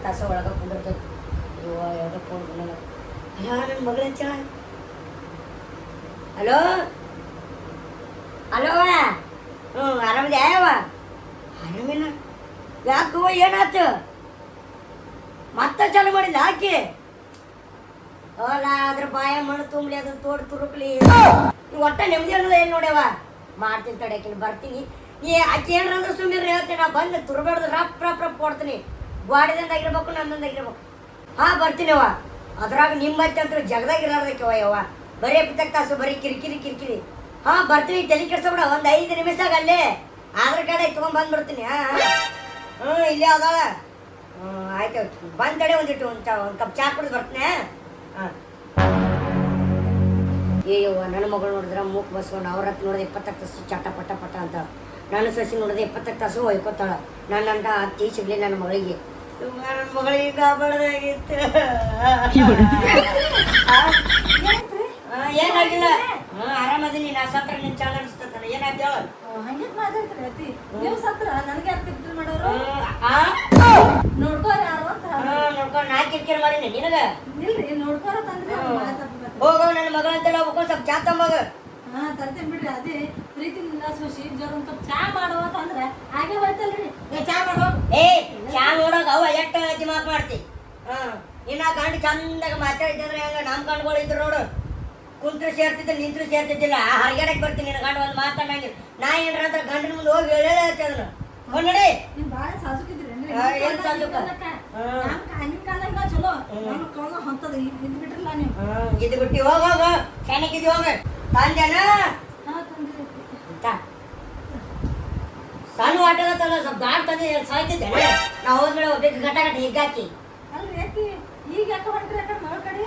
ತಾಸು ಒಳಗೆ ಕುಂದಿರ್ತದೆ. ಇವ ಯಾವ್ದೋ ಫೋನ್ ಬಂದ. ಅಲ್ಲ ನನ್ನ ಮಗಳು ಹಚ್ಚಳ. ಹಲೋ ಹಲೋ ಆರಾಮದ ಯಾವ ಆರಾಮಿಲ್ಲ ಯಾಕೋ ಏನಾಯ್ತು ಮತ್ತೆ ಚಾಲು ಮಾಡಿಲ್ಲ ಹಾಕಿ ಅಲ್ಲ ಅದ್ರ ಬಾಯ ಮಣ್ಣು ತುಂಬಲಿ ಅದನ್ನ ತೋಡ್ ತುರುಕ್ಲಿ ಒಟ್ಟ ನೆಮ್ಮದಿ ಅನ್ನೋದು ಏನು ನೋಡ್ಯವ ಮಾಡ್ತೀನಿ ತಡೆಕಿನ ಬರ್ತೀನಿ ಆಕೆ ಏನ್ರಂದ್ರೆ ಸುಮ್ಮನೆ ಹೇಳ್ತೀನಿ ನಾ ಬಂದು ತುರ್ಬೇಡ್ದು ರಪ್ ರಪ್ ರಪ್ ಕೊಡ್ತೀನಿ ಗಾಡಿದಂದಾಗಿರ್ಬೇಕು ನಂದಂದಾಗಿರ್ಬೇಕು ಹಾಂ ಬರ್ತೀನವ ಅದ್ರಾಗ ನಿಮ್ಮ ಮತ್ತೆ ಅಂತ ಜಗದಾಗಿರೋದಕ್ಕೆವ ಯವ್ವ ಬರೀ ಬಿತ್ತಕ್ಕೆ ತಾಸು ಬರೀ ಕಿರಿಕಿರಿ ಕಿರಿಕಿರಿ ಹಾಂ ಬರ್ತೀನಿ ತಲೆ ಕೆಡ್ಸೋಬಿಡ ಒಂದು 5 ನಿಮಿಷದಾಗ ಅಲ್ಲೇ ಆಧಾರ್ ಕಾರ್ಡ್ ತೊಗೊಂಡು ಬಂದ್ಬಿಡ್ತೀನಿ ಹಾಂ ಇಲ್ಲೇ ಅದಾಳ ಆಯ್ತು ಬಂದು ತಡೆ ಒಂದಿಟ್ಟು ಒಂದು ಕಪ್ ಚಾ ಕುಡಿದು ಬರ್ತೀನಿ ಹಾಂ ಏಯವ್ವ ನನ್ನ ಮಗಳು ನೋಡಿದ್ರೆ ಮೂಕ್ ಬಸ್ಕೊಂಡು ಅವ್ರ ಹತ್ರ ನೋಡಿದ್ರೆ 20 ತಾಸು ಚಟ ಪಟ ಪಟ ಅಂತ ನನ್ನ ಸಸಿ ನೋಡಿದ್ರೆ 20 ತಾಸು ಒಯ್ಕೋತಾಳ ನನ್ನಂತ ಅತ್ತಿ ಸಿಗ್ಲಿ ನನ್ನ ಮಗಳಿಗೆ ನನ್ನ ಮಗಳಿಗೆ ಬಡದಾಗಿತ್ತು ಏನಾಗಿಲ್ಲ ಆರಾಮದೀನಿ ನಾ ಸತ್ರ ನಿನ್ ಚಂದ ಅನಿಸ್ತದ ಏನಾಗ್ತಾಳ ಹಂಗೆ ಮಾತಾಡ್ತೀರಿ ನೀವು ಸತ್ರ ನನಗೆ ಕಿರಿಕಿರಿ ಮಾಡೋರು ನೋಡ್ಕೋರಿ ನೋಡ್ಕೊಂಡು ನಾ ಕಿರಿಕಿರಿ ಮಾಡೀನಿ ನಿನಗ ಇಲ್ರಿ ನೋಡ್ಕೋರ ತಂದ್ರಿ ಹೋಗೋ ನನ್ನ ಮಗಳ ಅಂತೆಲ್ಲ ಹೋಗ್ಕೊಂಡು ಸ್ವಲ್ಪ ಚಾ ತಂಬಾಗ ತರ್ತೇನೆ ಬಿಡ್ರಿ ಅದೇ ಪ್ರೀತಿನಿಂದ ಸೋಸಿ ಜರ ಒಂದ್ ಸ್ವಲ್ಪ ಚಾ ಮಾಡುವ ಅಂದ್ರೆ ಹಾಗೆ ಹೋಯ್ತಲ್ರಿ ಚಾ ಮಾಡೋ ಚಾ ನೋಡೋಗ ಅವ ಎಷ್ಟು ದಿಮಾಕ್ ಮಾಡ್ತಿ ಇನ್ನ ಗಂಡು ಚಂದಾಗ ಮಾತಾಡಿದ್ರೆ ಹಂಗ ನಮ್ಮ ಗಂಡುಗಳು ಇದ್ರು ನೋಡು ಕುಂತ್ರು ಸೇರ್ತಿದ್ದ ನಿಂತ್ರು ಸೇರ್ತಿದ್ದಿಲ್ಲ ಹರಿಗಾಡಕ್ಕೆ ಬರ್ತೀನಿ ನಿನ್ನ ಗಂಡು ಒಂದು ಮಾತಾಡಂಗಿಲ್ಲ ನಾ ಏನ್ರ ಅಂತ ಗಂಡನ ಮುಂದೆ ಹೋಗಿ ಹೇಳೇ ಅದನ್ನು ನೋಡಿ ನೀವು ಭಾಳ ಸಾಸುಕಿದ್ರಿ ಏನ್ ಸಾಸುಕ ನಿಮ್ ಕಾಲ ಚಲೋ ನಮ್ಮ ಕಾಲ ಹೊಂತದ ಇದ್ ಬಿಟ್ರಲ್ಲ ನೀವು ಇದು ಬಿಟ್ಟು ಹೋಗ ಚೆನ್ನಾಗಿದ್ದಿ ಹೋಗ ತಂದೇನ ಸಣ್ಣ ಆಟದ ತಂದ ಸ್ವಲ್ಪ ದಾಡ್ ತಂದೆ ಸಾಯ್ತಿದ್ದೆ ನಾ ಹೋದ್ಮೇಲೆ ಒಬ್ಬಕ್ಕೆ ಗಟ್ಟ ಗಟ್ಟ ಹಿಗ್ಗಾಕಿ ಅಲ್ರಿ ಯಾಕೆ ಈಗ ಯಾಕೆ ಹೊಂಟ್ರಿ ಯಾಕಡೆ ಮಗಳ ಕಡೆ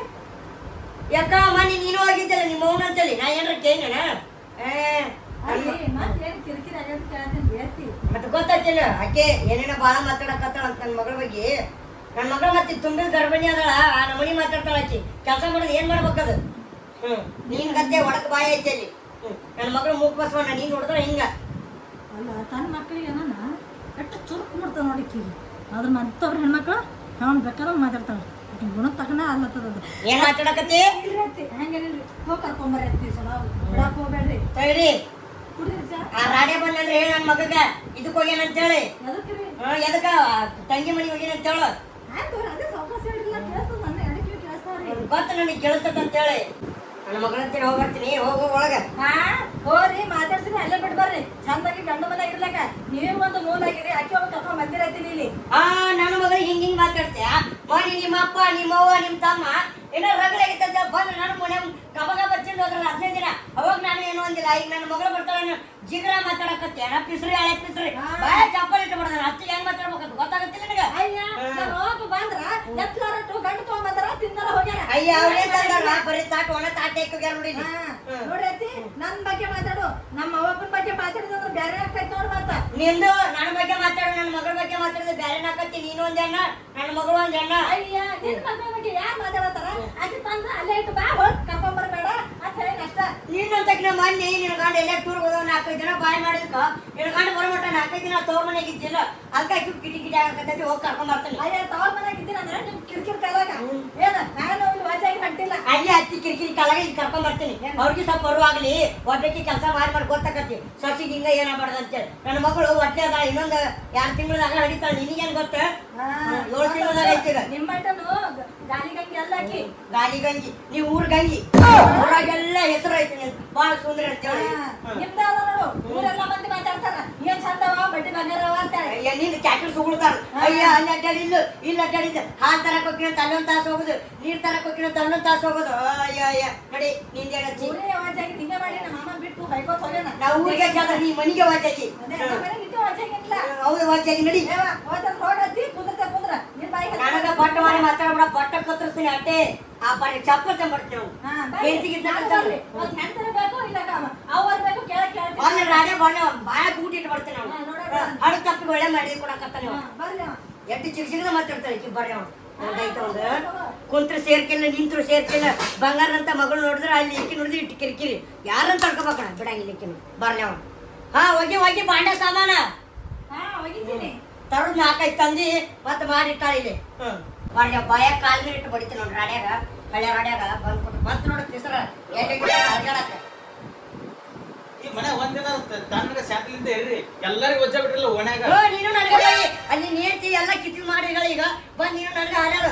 ಯಾಕ ಮನೆ ನೀನು ಹೋಗಿದ್ದಲ್ಲ ನಿಮ್ಮ ಅವನ ಅಂತಲ್ಲಿ ನಾ ಏನಾರ ಕೇಳಿನ ಮತ್ತೆ ಗೊತ್ತಾಯ್ತಿಲ್ಲ ಆಕೆ ಏನೇನೋ ಭಾಳ ಮಾತಾಡಕತ್ತಾಳ ಅಂತ ನನ್ನ ಮಗಳ ಬಗ್ಗೆ ನನ್ನ ಮಗಳು ಮತ್ತೆ ತುಂಬಿದ ಗರ್ಭಿಣಿ ಅದಳ ಆ ನಮನಿ ಮಾತಾಡ್ತಾಳ ಆಕಿ ಕೆಲಸ ಮಾಡೋದು ಏನ್ ಮಾಡ್ಬೇಕದು ನೀನ್ ಗದ್ದೆ ಒಡಕ್ ಬಾಯಿ ಐತಿ ಅಲ್ಲಿ ನನ್ನ ಮಗಳು ಮೂಕ್ ಬಸ್ಕೊಂಡ ನೀನ್ ನೋಡಿದ್ರೆ ಹಿಂಗ ಅಲ್ಲ ತನ್ನ ಮಕ್ಕಳಿಗೆ ನಾನು ಎಷ್ಟು ಚುರುಕು ಮಾಡ್ತಾವ ನೋಡಿಕ್ಕಿ ಅದ್ರ ಮತ್ತೊಬ್ರು ಹೆಣ್ಮಕ್ಳು ಅವ್ನು ಬೇಕಾದ್ರೆ ಮಾತಾಡ್ತಾಳೆ ಗುಣ ತಗನ ಅಲ್ಲತ್ತದ ಏನ್ ಮಾತಾಡಕತ್ತಿ ಹಂಗೇನಿಲ್ರಿ ಹೋಗಿ ಕರ್ಕೊಂಬರ್ರಿ ಸಲ ಬಿಡಾಕ್ ಹೋಗ್ಬೇಡ್ರಿ ತಡಿ ಕುಡಿದ್ರಿ ಚಾ ಆ ರಾಡೆ ಬಂದಂದ್ರೆ ಹೇಳಿ ನನ್ನ ಮಗಗ ಇದಕ್ಕೆ ಹೋಗ್ಯಾನಂತೇಳಿ ಎದಕ್ರಿ ಎದಕ್ಕ ತಂಗಿ ಮನೆಗೆ ಹೋಗ್ಯಾನಂತೇಳು ಆಯ್ತು ಅದೇ ಸಾವಕಾಶ ಹೇಳಿಲ್ಲ ಕೇಳಿಸ್ತದ ನನ್ನ ಎಡಕ್ಕೆ ಕೇಳಿಸ್ತಾವ್ರಿ ಗೊತ್ತ ನನಗೆ ಕೇಳಿಸ್ತದಂತೇಳಿ ನನ್ನ ಮಗಳಂತೇಳಿ ಹೋಗ್ಬರ್ತೀನಿ ಹೋಗೋ ಒಳಗ ಹೋರಿ ಮಾತಾಡ್ಸಿನಿ ಅಲ್ಲೇ ಬಿಟ್ಟು ಬರ್ರಿ ಚಂದಾಗಿ ಗಂಡು ಮನೆ ಇರ್ಲಕ್ಕ ನೀವೇ ಒಂದು ಮೂಲ ಆಗಿರಿ ಅಕ್ಕಿ ಒಬ್ಬ ಕರ್ಕೊಂಡ್ ಬಂದಿರತ್ತೀನಿ ಇಲ್ಲಿ ನನ್ನ ಮಗಳಿಗೆ ಹಿಂಗ್ ಮಾತಾಡ್ತೀಯ ಮನೆ ನಿಮ್ಮ ಅಪ್ಪ ನಿಮ್ಮ ಅವ್ವ ನಿಮ್ಮ ತಮ್ಮ ಏನೋ ರಗಡಾಗಿತ್ತಂತ ಬಂದು ನನ್ನ ಮನೆ ಗಬ ಗಬ ತಿಂದು ಹೋದ್ರಲ್ಲ 15 ದಿನ ಅವಾಗ ನಾನು ಏನು ಅಂದಿಲ್ಲ ಈಗ ನನ್ನ ಮಗಳು ಬರ್ತಾಳ ಜಿಗ್ರ ಮಾತಾಡಕತ್ತೆ ಪಿಸ್ರಿ ಹಳೆ ಪಿಸ್ರಿ ಬಾಯ ಚಪ್ಪಲ್ ಇಟ್ಟು ಬಿಡೋಣ ಅತ್ತಿಗೆ ಹೆಂಗ್ ಮಾತಾಡ್ಬೇಕಂತ ಗೊತ್ತಾಗತ್ತಿಲ್ಲ ನಿನಗೆ ಅಯ್ಯ ಹೋಗಿ ಬಂದ್ರ ಎತ್ಲಾರಟ್ಟು ಗಂಡು ತಗೊಂಬಂದ್ರ ತಿಂದಾರ ಹೋಗ್ಯಾರ ಅಯ್ಯ ಅವ್ರೇನ್ ತಂದಾರ ಬರೀ ತಾಟ್ ಒಣ ತಾಟೆ ಹೋಗ್ಯಾರ ನೋಡಿ ನೋಡ್ರಿ ನನ್ ಬಗ್ಗೆ ಮಾತಾಡು ನಮ್ಮ ಅವ್ವಪ್ಪನ ಬಗ್ಗೆ ಮಾತಾಡಿದ್ರೆ ಬೇರೆ ಆಗ್ತೈತಿ ನೋಡ್ ಮತ್ತ ನಿಂದು ನನ್ನ ಬಗ್ಗೆ ಮಾತಾಡು ನನ್ನ ಮಗಳ ಬಗ್ಗೆ ಮಾತಾಡಿದ್ರೆ ಬೇರೆ ನಾಕತ್ತಿ ನೀನು ಒಂದ್ ಅಣ್ಣ ನನ್ನ ಮಗಳು ಒಂದ್ ಅಣ್ಣ ಅಯ್ಯ ನಿನ್ ಮಗಳ ಬಗ್ಗೆ ಯಾರು ಮಾತಾಡತಾರ ಆಕಿ ತಂದ್ರ ಅಲ್ಲೇ ಇಟ್ಟು ಬಾ ಹೋಗಿ ಕರ್ಕೊಂಡ್ ಬರ್ಬೇಡ ಅಂತ ಹೇಳಿ ಅಷ್ಟ ನಿನ್ನಂತಕ್ಕೆ ಮೊನ್ನೆ ನಿನ್ನ ಗಂಡ ಎಲ್ಲ ಟೂರ್ ಹೋದ 4 ದಿನ ಬಾಯ್ ಮಾಡಿದ್ಕ ನಿನ್ನ ಗಂಡ ಬರಮಟ್ಟ 4 ದಿನ ತವ್ರ ಮನೆಗೆ ಇದ್ದಿಲ್ಲ ಅದಕ್ಕೆ ಆಕಿ ಕಿಟಿ ಕಿಟಿ ಆಗಕತ್ತೈತಿ ಹೋಗಿ ಕರ್ಕೊಂಡ್ ಬರ್ತಾನೆ ಅಯ್ಯ ತವ್ರ ಮನೆಗೆ ಇದ್ದೀನಿ ಅಂದ್ರೆ ನಿಮ್ ಕಿರಿಕಿರಿ ಕಾಲಾಗ ಏನ ನಾನು ಇಲ್ಲಿ ವಾಚಾಗಿ ಹೊಂಟಿಲ್ಲ ಅಲ್ಲಿ ಅತ್ತಿ ಕಿರಿಕಿರಿ ಕಾಲಾಗ ಇಲ್ಲಿ ಕರ್ಕೊಂಡ್ ಬರ್ತೀನಿ ಅವ್ರಿಗೆ ಸ್ವಲ್ಪ ಬರುವಾಗ್ಲಿ ಒಬ್ಬಕ್ಕೆ ಕೆಲಸ ಮಾಡಿ ಗೊತ್ತಾಕತಿ ಸಸಿಗೆ ಹಿಂಗ ಏನಾಗ್ಬಾರ್ದು ಅಂತೇಳಿ ನನ್ನ ಮಗಳು ಹೊಟ್ಟೆ ಅದ ಇನ್ನೊಂದು 2 ತಿಂಗಳದಾಗ ಹಡಿತಾಳೆ ನಿನಗೇನ್ ಗೊತ್ತ 7 ತಿಂಗಳದಾಗ ಐತಿ ಈಗ ನಿಮ್ಮ ಮಟನು ಗಾಲಿ ಗಂಗಿ ಅಲ್ಲಾಕಿ ಗಾಲಿ ಗಂಜಿ ನೀವು ಊರ್ ಗಂಜಿ ಊರಾಗೆಲ್ಲ ಹೆಸರು ಐತಿ ಬಾಳ ಸುಂದರ ಅಂತೇಳಿ ನಿಮ್ದ ನೋಡು ಊರೆಲ್ಲ ಮಂದಿ ಮಾತಾಡ್ತಾರ ಏನ್ ಚಂದವ ಬಡ್ಡಿ ಬಂಗಾರವ ಅಂತ ನಿಂದ ಕ್ಯಾಟರ್ ಸುಗುಳ್ತಾರ ಅಯ್ಯ ಅಲ್ಲಿ ಅಡ್ಡಾಡಿ ಇಲ್ಲಿ ಅಡ್ಡಾಡಿದ್ದು ಹಾಲು ತರಕ್ ಹೋಗಿನಂತ ಅಲ್ಲೊಂದ್ ತಾಸು ಹೋಗುದು ನೀರ್ ತರಕ್ ಹೋಗಿನಂತ ಅಲ್ಲೊಂದ್ ತಾಸು ಹೋಗುದು ಅಯ್ಯ ಅಯ್ಯ ನೋಡಿ ನಿಂದ ಹೇಳಚ್ಚಿ ಊರೇ ವಾಚಾಗಿ ಹಿಂಗ ಮಾಡಿ ನಮ್ಮ ಮಾಮ ಬಿಟ್ಟು ಬೈಕೋತ್ ಹೋಗ್ಯಾನ ನಾವು ಊರಿಗೆ ಜಾಗ ನೀ ಮನಿಗೆ ವಾಚಾಗಿ ಹೌದು ವಾಚಾಗಿ ನಡಿ ಹೊಡತಿ ಕುಂದ್ರ ಕುಂದ್ರ ನಿನ್ ಬಾಯಿ ನನಗ ಬಟ್ಟ ಮಾಡಿ ಮಾತಾಡ್ಬಿಡ ಬಟ್ಟ ಕತ್ತರಿಸ್ತೀನಿ ಅಟ್ಟೆ ಆ ಬರೀ ಚಪ್ಪಲ್ ತಂಬರ್ತೀವಿ ನಾವು ಹೆಂತರ ಬೇಕು ಇಲ್ಲ ಅವ್ರು ಬೇಕು ಕೇಳಕ್ ಕೇಳ್ತೀವಿ ರಾಣೆ ಬಣ್ಣ ಬಾಳ ಬೂಟ್ ಇಟ್ಟು ಬರ್ತೀನಿ ನಾವು ಹಡ ತಪ್ಪಿಗೆ ಒಳ್ಳೆ ಮಾಡಿ ಕೊಡಕತ್ತಾನೆ ಎಷ್ಟು ಚಿಕ್ಕ ಮಾತಾಡ್ತಾಳೆ ಈಕಿ ಬರ್ರಿ ಅವ್ನು ಒಂದು ಕುಂತ್ರು ಸೇರ್ಕಿಲ್ಲ ನಿಂತ್ರು ಸೇರ್ಕಿಲ್ಲ ಬಂಗಾರ ಅಂತ ಮಗಳು ನೋಡಿದ್ರೆ ಅಲ್ಲಿ ಈಕಿ ನೋಡಿದ್ರೆ ಇಟ್ಟು ಕಿರಿಕಿರಿ ಯಾರಂತ ತಡ್ಕೋಬೇಕಣ ಬಿಡಂಗಿಲ್ಲ ಈಕಿನ ಬರ್ಲಿ ಅವನು ಹೋಗಿ ಬಾಂಡೆ ಸಾಮಾನ ತರದ್ 4-5 ತಂದಿ ಮತ್ತೆ ಮಾಡಿಟ್ಟಾಳ ಇಲ್ಲಿ. ಮಾಡಿ ಬಾಯ ಕಾಲ್ ಮೇಲೆ ಇಟ್ಟು ಬಡಿತೀನಿ ನೋಡಿ ರಾಡ್ಯಾಗ, ಹಳೆ ರಾಡ್ಯಾಗ ಬಂದ್ಬಿಟ್ಟು ಬಂತು ನೋಡಿ ಹೆಸರ ಎಲ್ಲಿ ಅರ್ಗಾಡಕ. ಈ ಮನೆ ಒಂದಿನ ತಣ್ಣಗ ಶಾಂತಿಲಿಂದ ಇರ್ರಿ, ಎಲ್ಲರಿಗೂ ಒಜ್ಜ ಬಿಟ್ರಲ್ಲ ಓಣ್ಯಾಗ. ನೀನು ನನಗೆ ಬೈ ಅಲ್ಲಿ ನೀತಿ ಎಲ್ಲ ಕಿತ್ತಿ ಮಾಡಿಗಳ ಈಗ ಬಂದ್ ನೀನು ನನಗೆ ಹಾರ್ಯಾಳು.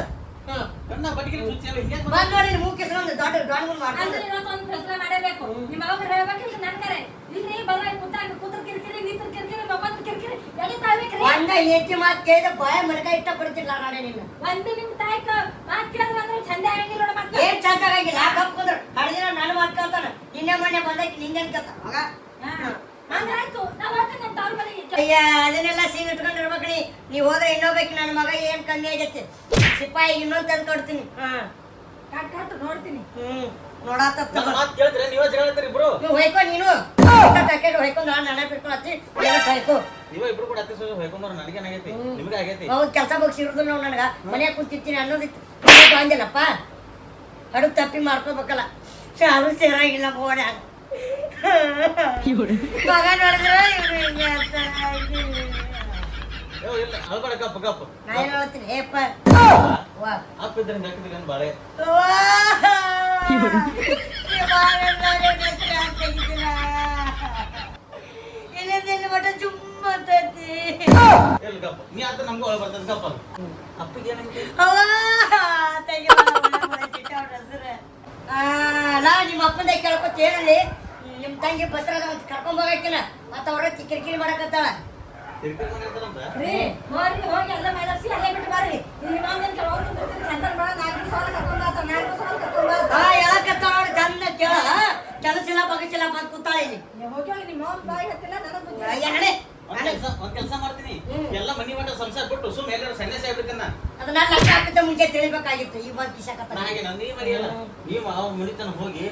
ಕಣ್ಣ ಬಟ್ಟಿಗೆ ಸುಚ್ಚಿ ಹಿಂಗೆ ಬಂದ್ ನೋಡಿ ಮೂಕಿಸ್ಕೊಂಡು ದೊಡ್ಡ ದೊಡ್ಡ ಮಾಡ್ಕೊಂಡು ಅಂದ್ರೆ ಇವತ್ತೊಂದು ಫೆಸ್ಲ ಮಾಡಬೇಕು. ನಿಮ್ಮ ಅವಾಗ ಹೇಳ್ಬೇಕಿಲ್ಲ ನನ್ ಕರೆ ಇಲ್ರಿ ಬರ ಕೂತ್ರ ಕಿರಿಕಿರಿ ನೀತ್ರ ಕಿರಿಕಿರಿ ಮಕ್ಕಳ ಕಿರಿಕಿರಿ ಎಳಿತಾಳ್ಬೇಕ್ರಿ. ಒಂದ ಏತಿ ಮಾತು ಕೇಳಿದ ಬಾಯ ಮನಕ ಇಷ್ಟ ಪಡ್ತಿಲ್ಲ ನಾನೇ ನಿನ್ನ. ಒಂದು ನಿಮ್ ತಾಯ್ಕ ಮಾತು ಕೇಳಿದ್ರೆ ಅಂದ್ರೆ ಚಂದ ಆಗಿಲ್ಲ ನೋಡ ಮಕ್ಕಳು. ಏನ್ ಚಂದ ಆಗಿಲ್ಲ ಕಪ್ ಕುಂದ್ರ ಹಳದಿನ ನಾನು ಮಾತು ಕೇಳ್ತಾನ. ನಿನ್ನೆ ಮೊನ್ನೆ ಬಂದೈತಿ ನಿಂಗೇನ್ ಕೇಳ್ತಾನ ಮಗ. ಹಂಗಾಯ್ತು ನಾವ್ ಹೋಗ್ತೇನೆ ನಮ್ಮ ತವ್ರ ಮನೆಗೆ. ಅಯ್ಯ ಅದನ್ನೆಲ್ಲ ಸೀನ್ ಇಟ್ಕೊಂಡಿರ್ಬೇಕ್ರಿ. ನೀವ್ ಹೋದ್ರೆ ಇನ್ನೋಬೇಕು ನನ್ನ ಮಗ ಏನ್ ಕಮ್ಮಿ ಆಗೈತಿ. ಸಿಪಾಯಿ ಇನ್ನೊಂದ್ ತಂದು ಕೊಡ್ತೀನಿ. ಕಾಟ್ ನೋಡ್ತೀನಿ. ನೋಡಾತ ಮಾತು ಕೇಳಿದ್ರೆ ನೀವೇ ಜಗಳ ಆಡ್ತೀರಿ ಇಬ್ರು. ನೀವು ಹೊಯ್ಕೊ ನೀನು ಪ್ಯಾಕೆಟ್ ಹೊಯ್ಕೊಂಡು ನಾನು ನನ್ನ ಬಿಟ್ಕೊಳತ್ತಿ ಹೊಯ್ಕೊ. ನೀವೇ ಇಬ್ರು ಕೂಡ ಅತ್ತೆ ಹೊಯ್ಕೊಂಬರು ನನಗೇನಾಗೈತಿ ನಿಮ್ಗೆ ಆಗೈತಿ. ಹೌದು ಕೆಲಸ ಬಗ್ಸಿ ಇರುದಿಲ್ಲ ನಾವು ನನಗ ಮನ್ಯಾಗ ಕುಂತಿರ್ತೀನಿ ಅನ್ನೋದಿತ್ತು ಅಂದಿಲ್ಲಪ್ಪ. ಅಡು ತಪ್ಪಿ ಮಾಡ್ಕೋಬೇಕಲ್ಲ ಶಾಲು ಸೇರಾಗಿಲ್ಲ ಬೋಡ್ಯಾಗ ಮಗ ನೋಡಿದ್ರೆ ಇಲ್ಲ ಅಳ್ಬೇಡ ಗಪ್ಪ ಗಪ್ಪ. ನಾ ಏನ್ ಹೇಳ್ತೀನಿ ಏಪ್ಪ ವಾ ಅಪ್ಪ ಇದ್ರೆ ಹಿಂಗೆ ಹಾಕಿದ್ರೆ ಬಾಳೆ ಇಲ್ಲಿಂದ ಮಟ್ಟ ಚುಮ್ಮತ್ತೈತಿ. ಎಲ್ಲಿ ಗಪ್ಪ ನೀ ಆತ ನಮ್ಗೆ ಒಳಗೆ ಬರ್ತದ ಗಪ್ಪ. ಅಪ್ಪಿಗೆ ಏನಂತೆ ನಾ ನಿಮ್ಮ ಅಪ್ಪಂದ ಕೇಳ್ಕೊತ ಹೇಳಿ ನಿಮ್ಮ ತಂಗಿ ಬಸ್ರಾಗ ಕರ್ಕೊಂಡ್ ಹೋಗಕ್ಕಿನ ಮತ್ತ ಅವ್ರ ಕಿರಿಕಿರಿ ಮಾಡಕತ್ತಾಳ. ರೀ ಹೋಗ್ರಿ ಹೋಗಿ ಎಲ್ಲ ಮೈದಾಸಿ ಅಲ್ಲೇ ಬಿಟ್ಟು ಬರ್ರಿ. ಇಲ್ಲಿ ಬಂದ ಕೆಲವರು ಬರ್ತೀರಿ ಸಂತಾನ ಬೇಡ 4 ಸಾವಿರ ಕರ್ಕೊಂಡ್ ಬರ್ತಾವ 4 ಸಾವಿರ ಕರ್ಕೊಂಡ್ ಬರ್ತಾವ. ಹೇಳಕತ್ತಾಳ ನೋಡಿ ಚಂದ ಕೇಳ ಕೆಲಸ ಇಲ್ಲ ಬಗಸಿಲ್ಲ ಬಂದ್ ಕೂತಾಳ ಇಲ್ಲಿ. ಹೋಗಿ ನಿಮ್ಮ ಅವ್ನ ಬಾಯಿ ಹತ್ತಿಲ್ಲ ನನಗೆ ಬುದ್ಧಿ. ಅಯ್ಯ ನಡೆ ಒಂದ್ ಕೆಲಸ ಮಾಡ್ತೀನಿ ಎಲ್ಲ ಮನಿ ಮಠ ಸಂಸಾರ ಬಿಟ್ಟು ಸುಮ್ಮನೆ ಎಲ್ಲರೂ ಸನ್ಯಾಸ ಆಗ್ಬೇಕನ್ನ ಅದನ್ನ ಲಕ್ಷ ಹಾಕಿದ್ದ ಮುಂಚೆ ತಿಳಿಬೇಕಾಗಿತ್ತು. ಈ ಬಂದ್ ಕಿಸಕತ್ತ ಹಾಗೆ ನೀ ಮರಿಯಲ್ಲ ನೀವು ಅವ್ ಮುನಿತನ ಹೋಗಿ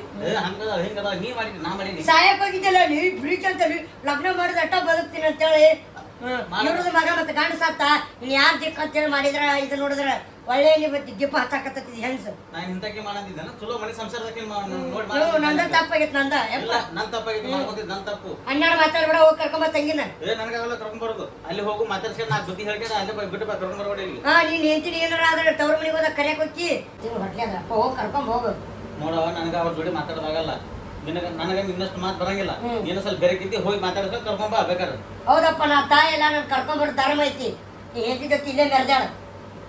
ಹಂಗದ ಹಿಂಗದ ನೀ ಮಾಡಿ ನಾ ಮಾಡೀನಿ ಸಾಯಕ್ ಹೋಗಿದ್ದಲ್ಲ ನೀ ಬ್ರೀಚ್ ಅಂತೇಳಿ ಲಗ್ನ ಮಾಡಿದ ಅಟ್ಟ ಬದುಕ್ತೀನಿ ಅಂತೇಳಿ ಇವ್ರದ್ದು ಮಗ ಮತ್ತೆ ಗಂಡ ಸತ್ತ ಇನ್ ಯಾರ್ ದಿಕ್ಕ ಅಂತೇಳಿ ಮಾಡಿದ್ರ ಇದು ನೋಡಿದ್ರ ಒಳ್ಳೆ ನೀವು ದಿಪ್ಪ ಹಚ್ಚಾಕತ್ತೈತಿ ಹೆಂಗ್ಸ. ನಾನು ಇಂತಕ್ಕೆ ಮಾಡಂದಿದ್ದಾನ ಚಲೋ ಮನೆ ಸಂಸಾರದಕ್ಕೆ ನೋಡಿ ನಂದ ತಪ್ಪಾಗಿತ್ತು ನಂದ ನನ್ ತಪ್ಪಾಗಿತ್ತು ಮಾಡ್ಕೊಂತಿದ್ ನನ್ ತಪ್ಪು. ಹನ್ನೆರಡು ಮಾತಾಡ್ಬೇಡ ಹೋಗಿ ಕರ್ಕೊಂಬ ತಂಗಿನ. ನನಗಾಗಲ್ಲ ಕರ್ಕೊಂಡ್ ಬರೋದು ಅಲ್ಲಿ ಹೋಗು ಮಾತಾಡ್ಸ್ಕೊಂಡು ನಾಲ್ಕು ಬುದ್ಧಿ ಹೇಳ್ಕೊಂಡ ಅಲ್ಲೇ ಬಿಟ್ಟು ಕರ್ಕೊಂಡ್ ಬರೋಡಿ ಇಲ್ಲಿ. ನೀನ್ ಹೇಳ್ತೀನಿ ಏನಾರ ಆದ್ರೆ ತವ್ರ ಮನೆಗೆ ಹೋದಾಗ ಕರೆಯಕ್ ಹೋಗಿ ಹೊಟ್ಲ್ಯಾಗ ಹೋಗಿ ಕರ್ಕೊಂಡ್ ಹೋಗು. ನೋಡವ ನನಗ ಅವ್ರ ಜೋಡಿ ಮಾತಾಡೋದಾಗಲ್ಲ. ನನಗೆ ಇನ್ನಷ್ಟು ಮಾತು ಬರಂಗಿಲ್ಲ. ನೀನು ಸ್ವಲ್ಪ ಬೇರೆ ಕಿತ್ತಿ ಹೋಗಿ ಮಾತಾಡ್ಸ್ಕೊಂಡು ಕರ್ಕೊಂಬ ಬೇಕಾದ್ರೆ. ಹೌದಪ್ಪ ನಾ ತಾಯಿ ಎಲ್ಲ ನನ್ ಕರ್ಕೊಂಡ್ ಬರೋ ಧರ್ಮ ಐತಿ. ನೀ ಹೇಳ್ತಿದ್ದ ಇಲ್ಲೇ ಮೆರ್ದಾಳ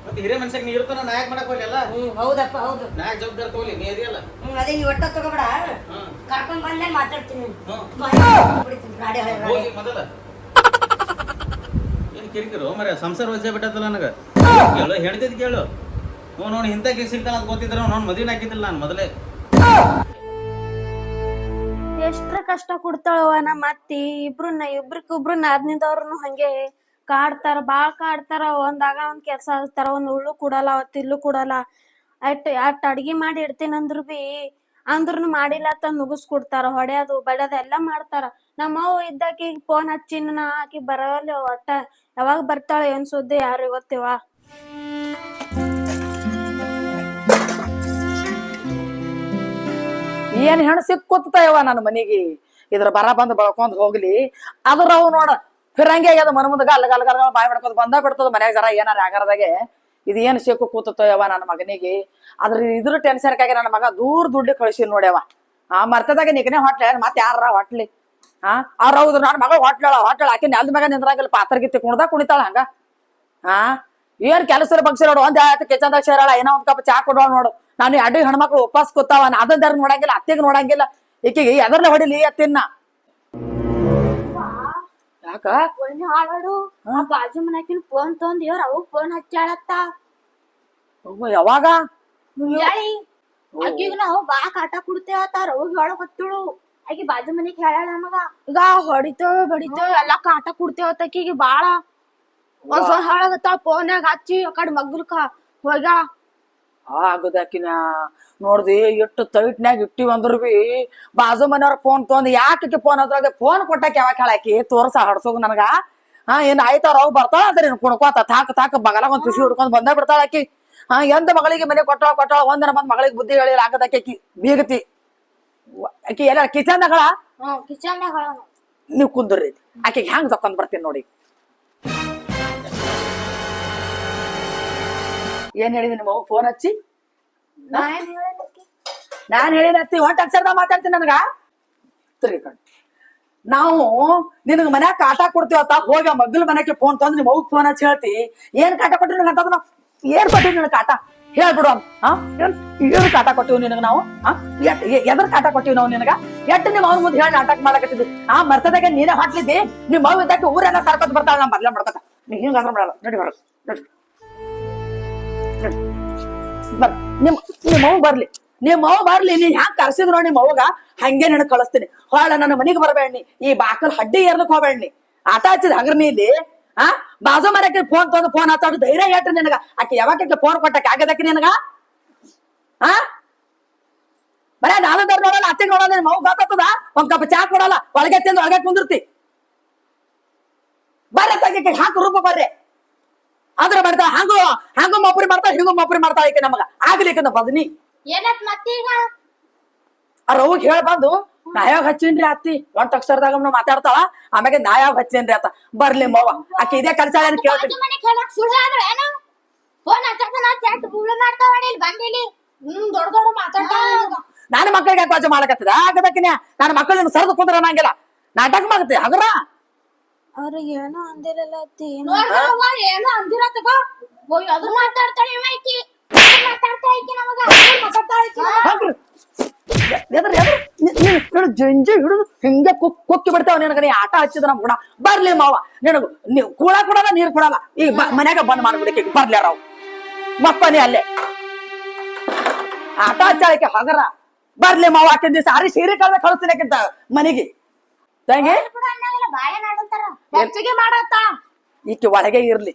ಮತ್ತೆ ಹಿರೇ ಮನ್ಸಾಗ ನೀ ಇರ್ತಾನ ನಾಯಕ್ ಮಾಡಕ್ ಹೋಗ್ಲಿಲ್ಲ. ಹೌದಪ್ಪ ಹೌದು ನಾಯಕ್ ಜವಾಬ್ದಾರಿ ತಗೊಳ್ಳಿ ನೀ ಇದೆಯಲ್ಲ. ಅದೇ ನೀ ಒಟ್ಟ ತಗೋಬೇಡ ಕರ್ಕೊಂಡ್ ಬಂದ್ಮೇಲೆ ಮಾತಾಡ್ತೀನಿ. ಹೋಗಿ ಮೊದಲ ಏನ್ ಕಿರಿಕಿರು ಮರ ಸಂಸಾರ ವಜ್ಜೆ ಬಿಟ್ಟತ್ತಲ್ಲ ನನಗ ಕೇಳು ಹೇಳ್ತಿದ್ ಕೇಳು. ನೋಡಿ ಇಂಥ ಸಿಗ್ತಾನ ಅಂತ ಗೊತ್ತಿದ್ರೆ ಅವ್ನು ಮದುವೆ ಹಾಕಿದ್ದಿಲ್ಲ ನಾನು ಮೊದಲೇ. ಎಷ್ಟ್ರ ಕಷ್ಟ ಕೊಡ್ತಾಳವ ನಮ್ಮ ಅತ್ತಿ. ಇಬ್ರಿಗೊಬ್ರು ನಾದ್ನಿದವ್ರು ಹಂಗೆ ಕಾಡ್ತಾರ ಬಾಳ್ ಕಾಡ್ತಾರ. ಒಂದಾಗ ಒಂದ್ ಕೆಲ್ಸ ಹಚ್ತಾರ, ಒಂದ್ ಉಳ್ಳು ಕೊಡಲ್ಲ, ತಿಲ್ಲು ಕೊಡಲ್ಲ. ಅಟ್ ಅಡ್ಗಿ ಮಾಡಿ ಇಡ್ತೀನಿ ಅಂದ್ರುನು ಮಾಡಿಲ್ಲ ಅಂತ ನುಗ್ಗಿಸ್ಕೊಡ್ತಾರ. ಹೊಡ್ಯೋದು ಬಡ್ಯೋದು ಎಲ್ಲಾ ಮಾಡ್ತಾರ. ನಮ್ಮವ್ವ ಇದ್ದಾಕಿ ಫೋನ್ ಹಚ್ಚಿನ ಆಕಿ ಬರವಲ್ಲ ಒಟ್ಟ. ಯಾವಾಗ ಬರ್ತಾಳ ಏನ್ ಸುದ್ದಿ ಯಾರು ಗೊತ್ತಿವ. ಏನ್ ಹೆಣ್ಣು ಸಿಕ್ಕೊತ್ತಯವ ನನ್ನ ಮನಿಗೆ. ಇದ್ರ ಬರ ಬಂದ್ ಬೆಳ್ಕೊಂಡ್ ಹೋಗ್ಲಿ ಅದ್ರ ಅವ್ ನೋಡ ಫಿರಂಗಿ ಆಗ್ಯದ ಮನ ಮುಂದಾಗ ಅಲ್ಲಗಲ್ಗಲ್ ಬಾಯ್ ಮಾಡ್ಕೊಂಡ್ ಬಂದ ಬಿಡ್ತದ ಮನ್ಯಾಗ ಜರ ಏನಾರ ಆಗರದಾಗೆ. ಇದು ಏನ್ ಸಿಕ್ಕು ಕೂತಯವ ನನ್ನ ಮಗನಿಗೆ. ಅದ್ರ ಇದ್ರ ಟೆನ್ಷನ್ಕಾಗಿ ನನ್ನ ಮಗ ದೂರ ದುಡ್ಡಿ ಕಳಿಸಿ ನೋಡ್ಯವ. ಮರ್ತದಾಗ ನಿಗನೆ ಹೊಟ್ಲೆ ಮತ್ ಯಾರ ಹೊಟ್ಲಿ ಅವ್ರ ಹೌದು ನನ್ನ ಮಗಳು ಹೊಟ್ಲಾಳ ಆಕಿ ನೆಲ್ದ ಮಗ ನಿಂದ್ರಾಗಿಲ್ಲ ಪಾತ್ರ ಗಿತ್ತಿ ಕುಣ್ದಾಗ ಕುಣಿತಾಳ ಹಂಗ. ಏನ್ ಕೆಲಸ ಬಗ್ಸಿ ನೋಡು ಒಂದ್ ಆಯ್ತು ಕಿಚನ್ದಾಗ ಸೇರಾಳ ಏನೋ ಒಂದ್ ಕಪ್ ಚಾ ಕೊಡೋಳ ನೋಡು. ನಾನು ಅಡ್ಡಿ ಹೆಣ್ಮಕ್ಳು ಉಪವಾಸ ಕೂತಾವ ಅದನ್ನ ನೋಡಂಗಿಲ್ಲ ಅತ್ತಿಗೆ ನೋಡಂಗಿಲ್ಲ. ಈಕಿಗೆ ಎದರ್ಲೆ ಹೊಡಿಲಿ ಅತ್ತಿನ ಯಾಕ ಹಾಳಾಡು ಬಾಜು ಮನ್ಯಾಕಿನ ಫೋನ್ ತೊಂದ್ ಇವ್ರ ಅವ್ ಫೋನ್ ಹಚ್ಚಾಳತ್ತ. ಯಾವಾಗ ಆಕಿಗ ನಾವು ಬಾ ಕಾಟ ಕೊಡ್ತೇವತ್ತಾರ ಹೋಗಿ ಹೇಳಕ್ ಹತ್ತಳು. ಆಕಿ ಬಾಜು ಮನಿಗ್ ಹೇಳ ನಮಗ ಈಗ ಹೊಡಿತೇವ ಬಡಿತೇವ ಎಲ್ಲಾ ಕಾಟ ಕೊಡ್ತೇವತ್ತ ಆಕಿಗೆ ಬಾಳ. ಒಂದ್ಸಲ ಹೇಳಗತ್ತಾಳ ಫೋನ್ಯಾಗ ಹಚ್ಚಿ ಆ ಕಡೆ ಮಗ್ಲಕ ಹೋಗ್ಯಾಳ. ಆಗದಾಕಿನ ನೋಡ್ದಿ ಎಷ್ಟು ತೈಟ್ನ್ಯಾಗ ಇಟ್ಟಿವ್ ಅಂದ್ರ ಬಿ ಬಾಜು ಮನೆಯವ್ರ ಫೋನ್ ತೊಂದ್ ಯಾಕೆ ಫೋನ್ ಅದ್ರಾಗ ಫೋನ್ ಕೊಟ್ಟಾಕ ಯಾವಾಗ ಹೇಳಾಕಿ ತೋರ್ಸ ಹಡ್ಸೋದು ನನಗ. ಏನ್ ಆಯ್ತಾರ ಅವ್ ಬರ್ತಾಳ ಅಂದ್ರೆ ಕುಣ್ಕೋತ ತಾಕ ಬಗಲಾಗ ಒಂದ್ ಖುಷಿ ಹಿಡ್ಕೊಂಡ್ ಬಂದ ಬಿಡ್ತಾಳ ಆಕಿ. ಎಂದ ಮಗಳಿಗೆ ಮನೆ ಕೊಟ್ಟಾಳ ಒಂದಿನ ಬಂದ್ ಮಗಳಿಗೆ ಬುದ್ಧಿ ಹೇಳಿಲ್ಲ ಆಗದಾಕಿ ಆಕಿ ಬೀಗತಿ ಆಕಿ ಎಲ್ಲ ಕಿಚನ್ದಾಗಳ ಕಿಚನ್ದಾಗ ನೀವ್ ಕುಂದ್ರಿ ಆಕಿಗೆ ಹ್ಯಾಂಗ್ ತಕೊಂಡ್ ಬರ್ತೀನಿ ನೋಡಿ. ಏನ್ ಹೇಳಿದೀನಿ ನಿಮ್ಮ ಫೋನ್ ಹಚ್ಚಿ ನಾನ್ ಹೇಳಿನತ್ತಿ ಒಂಟ್ ಅಕ್ಷರದ ಮಾತಾಡ್ತೀನಿ ನನಗ ತಿರ್ಗಿಕೊಂಡು ನಾವು ನಿನಗ ಮನ್ಯಾಗ ಕಾಟ ಕೊಡ್ತೀವತ್ತ ಹೋಗಿ ಮಗ್ಲ ಮನೆಗೆ ಫೋನ್ ತಂದು ನಿಮ್ಮ ಅವ್ಗ ಫೋನ್ ಹಚ್ಚಿ ಹೇಳ್ತಿ ಏನ್ ಕಾಟ ಕೊಟ್ಟಿವಿ ನಿನಗ ಅಂತಂದ್ರ ಏನ್ ಕೊಟ್ಟಿವಿ ನಿನಗ ಕಾಟ ಹೇಳ್ಬಿಡು ಏನ್ ಕಾಟ ಕೊಟ್ಟಿವಿ ನಿನಗ ನಾವು ಎದ್ರ ಕಾಟ ಕೊಟ್ಟಿವಿ ನಾವು ನಿನಗ ಎಟ್ಟು ನಿಮ್ಮ ಅವ್ನ ಮುಂದೆ ಹೇಳಿ ನಾಟಕ ಮಾಡಕತ್ತಿದ್ವಿ ಮರ್ತದಾಗ ನೀನೇ ಹಾಕ್ಲಿದ್ದಿ ನಿಮ್ಮ ಅವ್ವ ಇದ್ದಕ್ಕೆ ಊರೆಲ್ಲ ಸರ್ಕೊತ್ ಬರ್ತಾಳ ನಾ ಬರ್ಲ ಮಾಡ್ಕೊತ ನೀ ಹಿಂಗ ಅದ್ರ ಮಾಡಲ್ಲ ನಡಿ ಹೊರಗೆ ನಡಿ ಬರ್ ನಿಮ್ಮ ಅವ್ವ ಬರ್ಲಿ ನಿಮ್ಮ ಅವ್ವ ಬರ್ಲಿ ನೀನ್ ಹ್ಯಾಂಗ ಕರ್ಸಿದ್ ನೋಡಿ ನಿಮ್ಮ ಅವ್ವಗ ಹಂಗೆ ನಿನಗ್ ಕಳಿಸ್ತೀನಿ ಹೊಳ ನನ್ನ ಮನಿಗೆ ಬರಬೇಡ್ನಿ ಈ ಬಾಕಲ್ ಹಡ್ಡಿ ಏರ್ಲಕ್ ಹೋಗ್ಬೇಡ್ನಿ ಆಟ ಹಚ್ಚಿದ ಹಗರ್ನಿ ಇಲ್ಲಿ ಬಾಜು ಮರಕ್ಕೆ ಫೋನ್ ತಂದು ಫೋನ್ ಹಚ್ಚಾಡು ಧೈರ್ಯ ಹೇಳ್ರಿ ನಿನಗ ಆಕೆ ಯಾವಾಗಕ್ಕೆ ಫೋನ್ ಕೊಟ್ಟಕ್ಕೆ ಆಗದಕ್ಕೆ ನಿನಗ ಬರೇ ನಾನು ನೋಡಲ್ಲ ಅತ್ತೆ ನೋಡಲ್ಲ ನಿಮ್ಮ ಅವ್ವ ಗೊತ್ತಾಗ್ತದ ಒಂದ್ ಕಪ್ ಚಾ ಕೊಡಲ್ಲ ಒಳಗೆ ತಿಂದು ಒಳಗೆ ಕುಂದಿರ್ತಿ ಬರ್ರೆ ತಗಕ್ಕೆ ಹಾಕು ರೂಪ ಬರ್ರಿ ಆದ್ರ ಮಾಡ್ತಾ ಹಂಗೂ ಮಪ್ರಿ ಮಾಡ್ತಾ ಹಿಂಗೂ ಮಪ್ರಿ ಮಾಡ್ತಾ ಈಕೆ ನಮಗ ಆಗ್ಲಿಕ್ಕೆ ಬದ್ನಿ ಏನತ್ ಮತ್ತೀಗ ಅವ್ಗ ಹೇಳ್ ಬಂದು ನಾ ಯಾವಾಗ ಹಚ್ಚೀನ್ರಿ ಅತ್ತಿ ಒಂದ್ ಅಕ್ಷರದಾಗ ಮಾತಾಡ್ತಾಳ ಆಮ್ಯಾಗ ನಾ ಯಾವಾಗ ಹಚ್ಚೇನ್ರಿ ಆತ ಬರ್ಲಿ ಮವ್ವ ಆಕೆ ಇದೇ ಕಲ್ಸ ಕೇಳ್ತೀನಿ ನಾನು ಮಕ್ಕಳಿಗೆ ಯಾಕೆ ವಾಚ ಮಾಡಕತ್ತಿದ ಆಗದಕ್ಕಿನ ನನ್ನ ಮಕ್ಕಳನ್ನ ಸರದು ಕುಂದ್ರ ಅನ್ನಂಗಿಲ್ಲ ನಾಟಕ ಮಾಡತ್ತೆ ಹಗರ ಅವ್ರಿಗೆ ಏನೋ ಅಂದಿರಲ್ಲ ಅತ್ತಿ ಏನೋ ಅಂದಿರ ತಗೋ ಅದು ಮಾತಾಡ್ತಾಳೆ ಜಂಜಿ ಹಿಡಿದು ಹಿಂಗೆ ಕುಕ್ಕಿ ಬಿಡ್ತಾವ ನಿನಗ ನೀ ಆಟ ಹಚ್ಚಿದ ನಮ್ ಗುಣ ಬರ್ಲಿ ಮಾವ ನಿನಗ ನೀವು ಕೂಳ ಕೊಡಲ್ಲ ನೀರ್ ಕೊಡಲ್ಲ ಈಗ ಮನ್ಯಾಗ ಬಂದ್ ಮಾಡ್ಬಿಡಕ್ಕೆ ಬರ್ಲಿ ರಾವ್ ಮಕ್ಕನೇ ಅಲ್ಲೇ ಆಟ ಹಚ್ಚಾಳಕ್ಕೆ ಹಗರ ಬರ್ಲಿ ಮಾವ ಆಕಿನ ದಿವಸ ಅರಿ ಸೀರೆ ಕಳ್ದ ಕಳಿಸ್ತೀನಕ್ಕಿಂತ ಮನೆಗೆ ತಂಗಿ ಹೆಚ್ಚಿಗೆ ಮಾಡತ್ತ ಈಕಿ ಒಳಗೆ ಇರ್ಲಿ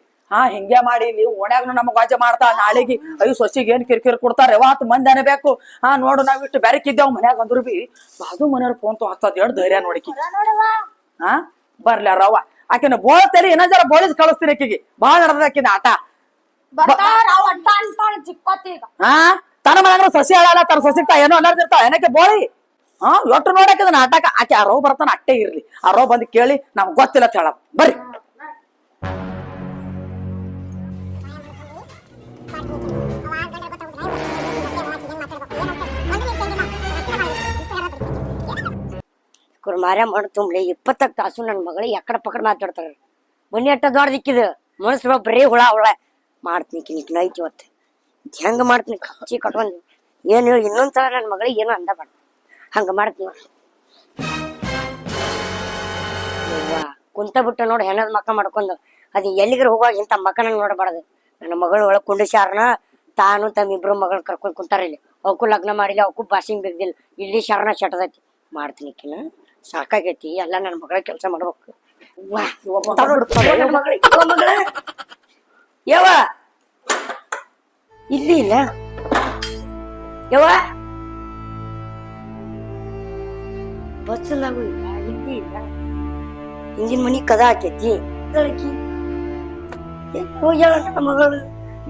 ಹಿಂಗೆ ಮಾಡಿ ಇಲ್ಲಿ ಓಣ್ಯಾಗ ನಮಗ್ ವಾಜ ಮಾಡ್ತಾ ನಾಳೆಗೆ ಅಯ್ಯೋ ಸೊಸಿಗೆ ಏನ್ ಕಿರಿಕಿರಿ ಕೊಡ್ತಾರೆ ವಾತ್ ಮಂದಿ ಅನ್ಬೇಕು ನೋಡು ನಾವ್ ಇಟ್ಟು ಬೆರಕಿದ್ದೇವ್ ಮನ್ಯಾಗ ಅಂದ್ರು ಬಿ ಬಾಜು ಮನೆಯವ್ರ ಫೋನ್ ಹತ್ತದ್ ಎರಡು ಧೈರ್ಯ ನೋಡಿಕಿ ಬರ್ಲ ರವ ಆಕಿನ ಬೋಳ್ತೇರಿ ಏನ ಜರ ಬೋಳಿಸ್ ಕಳಿಸ್ತೀನಿ ಆಕಿಗೆ ಬಾಳ ನಡೆದಾಕಿನ ಆಟ ತನ್ನ ಮನ್ಯಾಗ ಸಸಿ ಹೇಳಲ್ಲ ತನ್ನ ಸೊಸಿಗ್ತಾ ಏನೋ ಅನ್ನರ್ದಿರ್ತಾವ ಏನಕ್ಕೆ ಬೋಳಿ ಒಟ್ಟು ನೋಡಕಿದ ನಾಟಕ ಆಕೆ ಆ ರೋವ್ ಬರ್ತಾನ ಅಟ್ಟೆ ಇರ್ಲಿ ಆ ರೋವ್ ಬಂದು ಕೇಳಿ ನಮ್ಗ್ ಗೊತ್ತಿಲ್ಲ ಅಂತ ಹೇಳ ಬರ್ರಿ ಕುರ್ಮಾರ ಮಾಡಿ ತುಂಬಲಿ 20 ತಾಸು ನನ್ನ ಮಗಳಿಗೆ ಎಕಡೆ ಪಕಡ್ ಮಾತಾಡ್ತಾರ ಮೊನ್ನೆ ಅಟ್ಟ ದೊಡ್ಡದಿಕ್ಕಿದ ಮನಸ್ಸು ಬರೀ ಹುಳ ಮಾಡ್ತೀನಿ ಕಿನಿಕ್ ನೈಟ್ ಇವತ್ತು ಹೆಂಗ ಮಾಡ್ತೀನಿ ಕಚ್ಚಿ ಕಟ್ಕೊಂಡು ಏನು ಇನ್ನೊಂದ್ಸಲ ನನ್ನ ಮಗಳಿಗೆ ಏನು ಅಂದಬೇಡ ಹಂಗ ಮಾಡ್ತೀನಿ ಕುಂತ ಬಿಟ್ಟು ನೋಡಿ ಹೆಣದ ಮಕ್ಕ ಮಾಡ್ಕೊಂಡು ಅದು ಎಲ್ಲಿಗರ ಹೋಗುವಾಗ ಇಂಥ ಮಕ್ಕನ ನೋಡಬಾರ್ದು ನನ್ನ ಮಗಳು ಒಳಗೆ ಕುಂಡಿಸ್ಯಾರನ ತಾನು ತಮ್ಮ ಇಬ್ರು ಮಗಳು ಕರ್ಕೊಂಡು ಕುಂತಾರ ಇಲ್ಲಿ ಅವಕ್ಕೂ ಲಗ್ನ ಮಾಡಿಲ್ಲ ಅವಕ್ಕೂ ಬಾಸಿಂಗ್ ಬಿಗ್ದಿಲ್ಲ ಇಲ್ಲಿ ಶರಣ ಶಟದೈತಿ ಮಾಡ್ತೀನಿ ಕಿನ ಸಾಕಾಗೈತಿ ಎಲ್ಲ ನನ್ನ ಮಗಳ ಕೆಲಸ ಮಾಡ್ಬೇಕು ಯವ್ವ ಇಲ್ಲಿ ಇಲ್ಲ ಯವ್ವ ಬಸ್ಸಲಾಗು ಇಲ್ಲ ಇಲ್ಲಿ ಇಲ್ಲ ಹಿಂದಿನ ಮನಿ ಕದ ಹಾಕೈತಿ ಹೋಗ್ಯಾಳ ನನ್ನ ಮಗಳು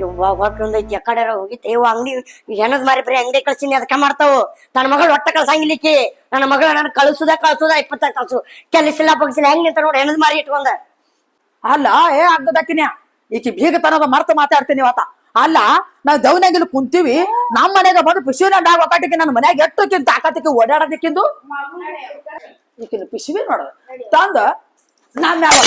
ಯವ್ವ ಹೊಟ್ಟೊಂದೈತಿ ಯಾಕಡೆ ಹೋಗಿತ್ತು ಯವ್ವ ಅಂಗಡಿ ಹೆಣದ್ ಮಾರಿ ಬರೀ ಅಂಗಡಿ ಕಳ್ಸಿನಿ ಅದಕ್ಕ ಮಾಡ್ತಾವು ನನ್ನ ಮಗಳು ಒಟ್ಟ ಕಳ್ಸಂಗಿಲ್ಲಿಕ್ಕಿ ನನ್ನ ಮಗಳ ನಾನು ಕಳ್ಸುದ 20 ಕಳ್ಸು ಕೆಲಸಿಲ್ಲ ಬಗ್ಸಿಲ್ಲ ಹೆಂಗ್ ನಿಂತ ನೋಡಿ ಹೆಣದ್ ಮಾರಿ ಇಟ್ಕೊಂಡ ಅಲ್ಲ ಅಗ್ಗದಕ್ಕಿನ ಈಕಿ ಬೀಗತನದ ಮರ್ತ ಮಾತಾಡ್ತೀನಿ ಇವತ್ತ ಅಲ್ಲ ನಾವ್ ದವನಾಗಿಲ್ ಕುಂತೀವಿ ನಮ್ ಮನ್ಯಾಗ ಬಂದು ಪಿಶಿನ ಡಾಗ್ ಒಕ್ಕಾಟಿಕೆ ನನ್ನ ಮನ್ಯಾಗ ಎಷ್ಟಕ್ಕಿಂತ ತಾಕತ್ತಿಕ್ಕೆ ಓಡಾಡೋದಕ್ಕಿಂದು ಈಕಿನ ಪಿಶಿವಿ ನೋಡ ತಂದ ನಾನ್ ಮ್ಯಾಲ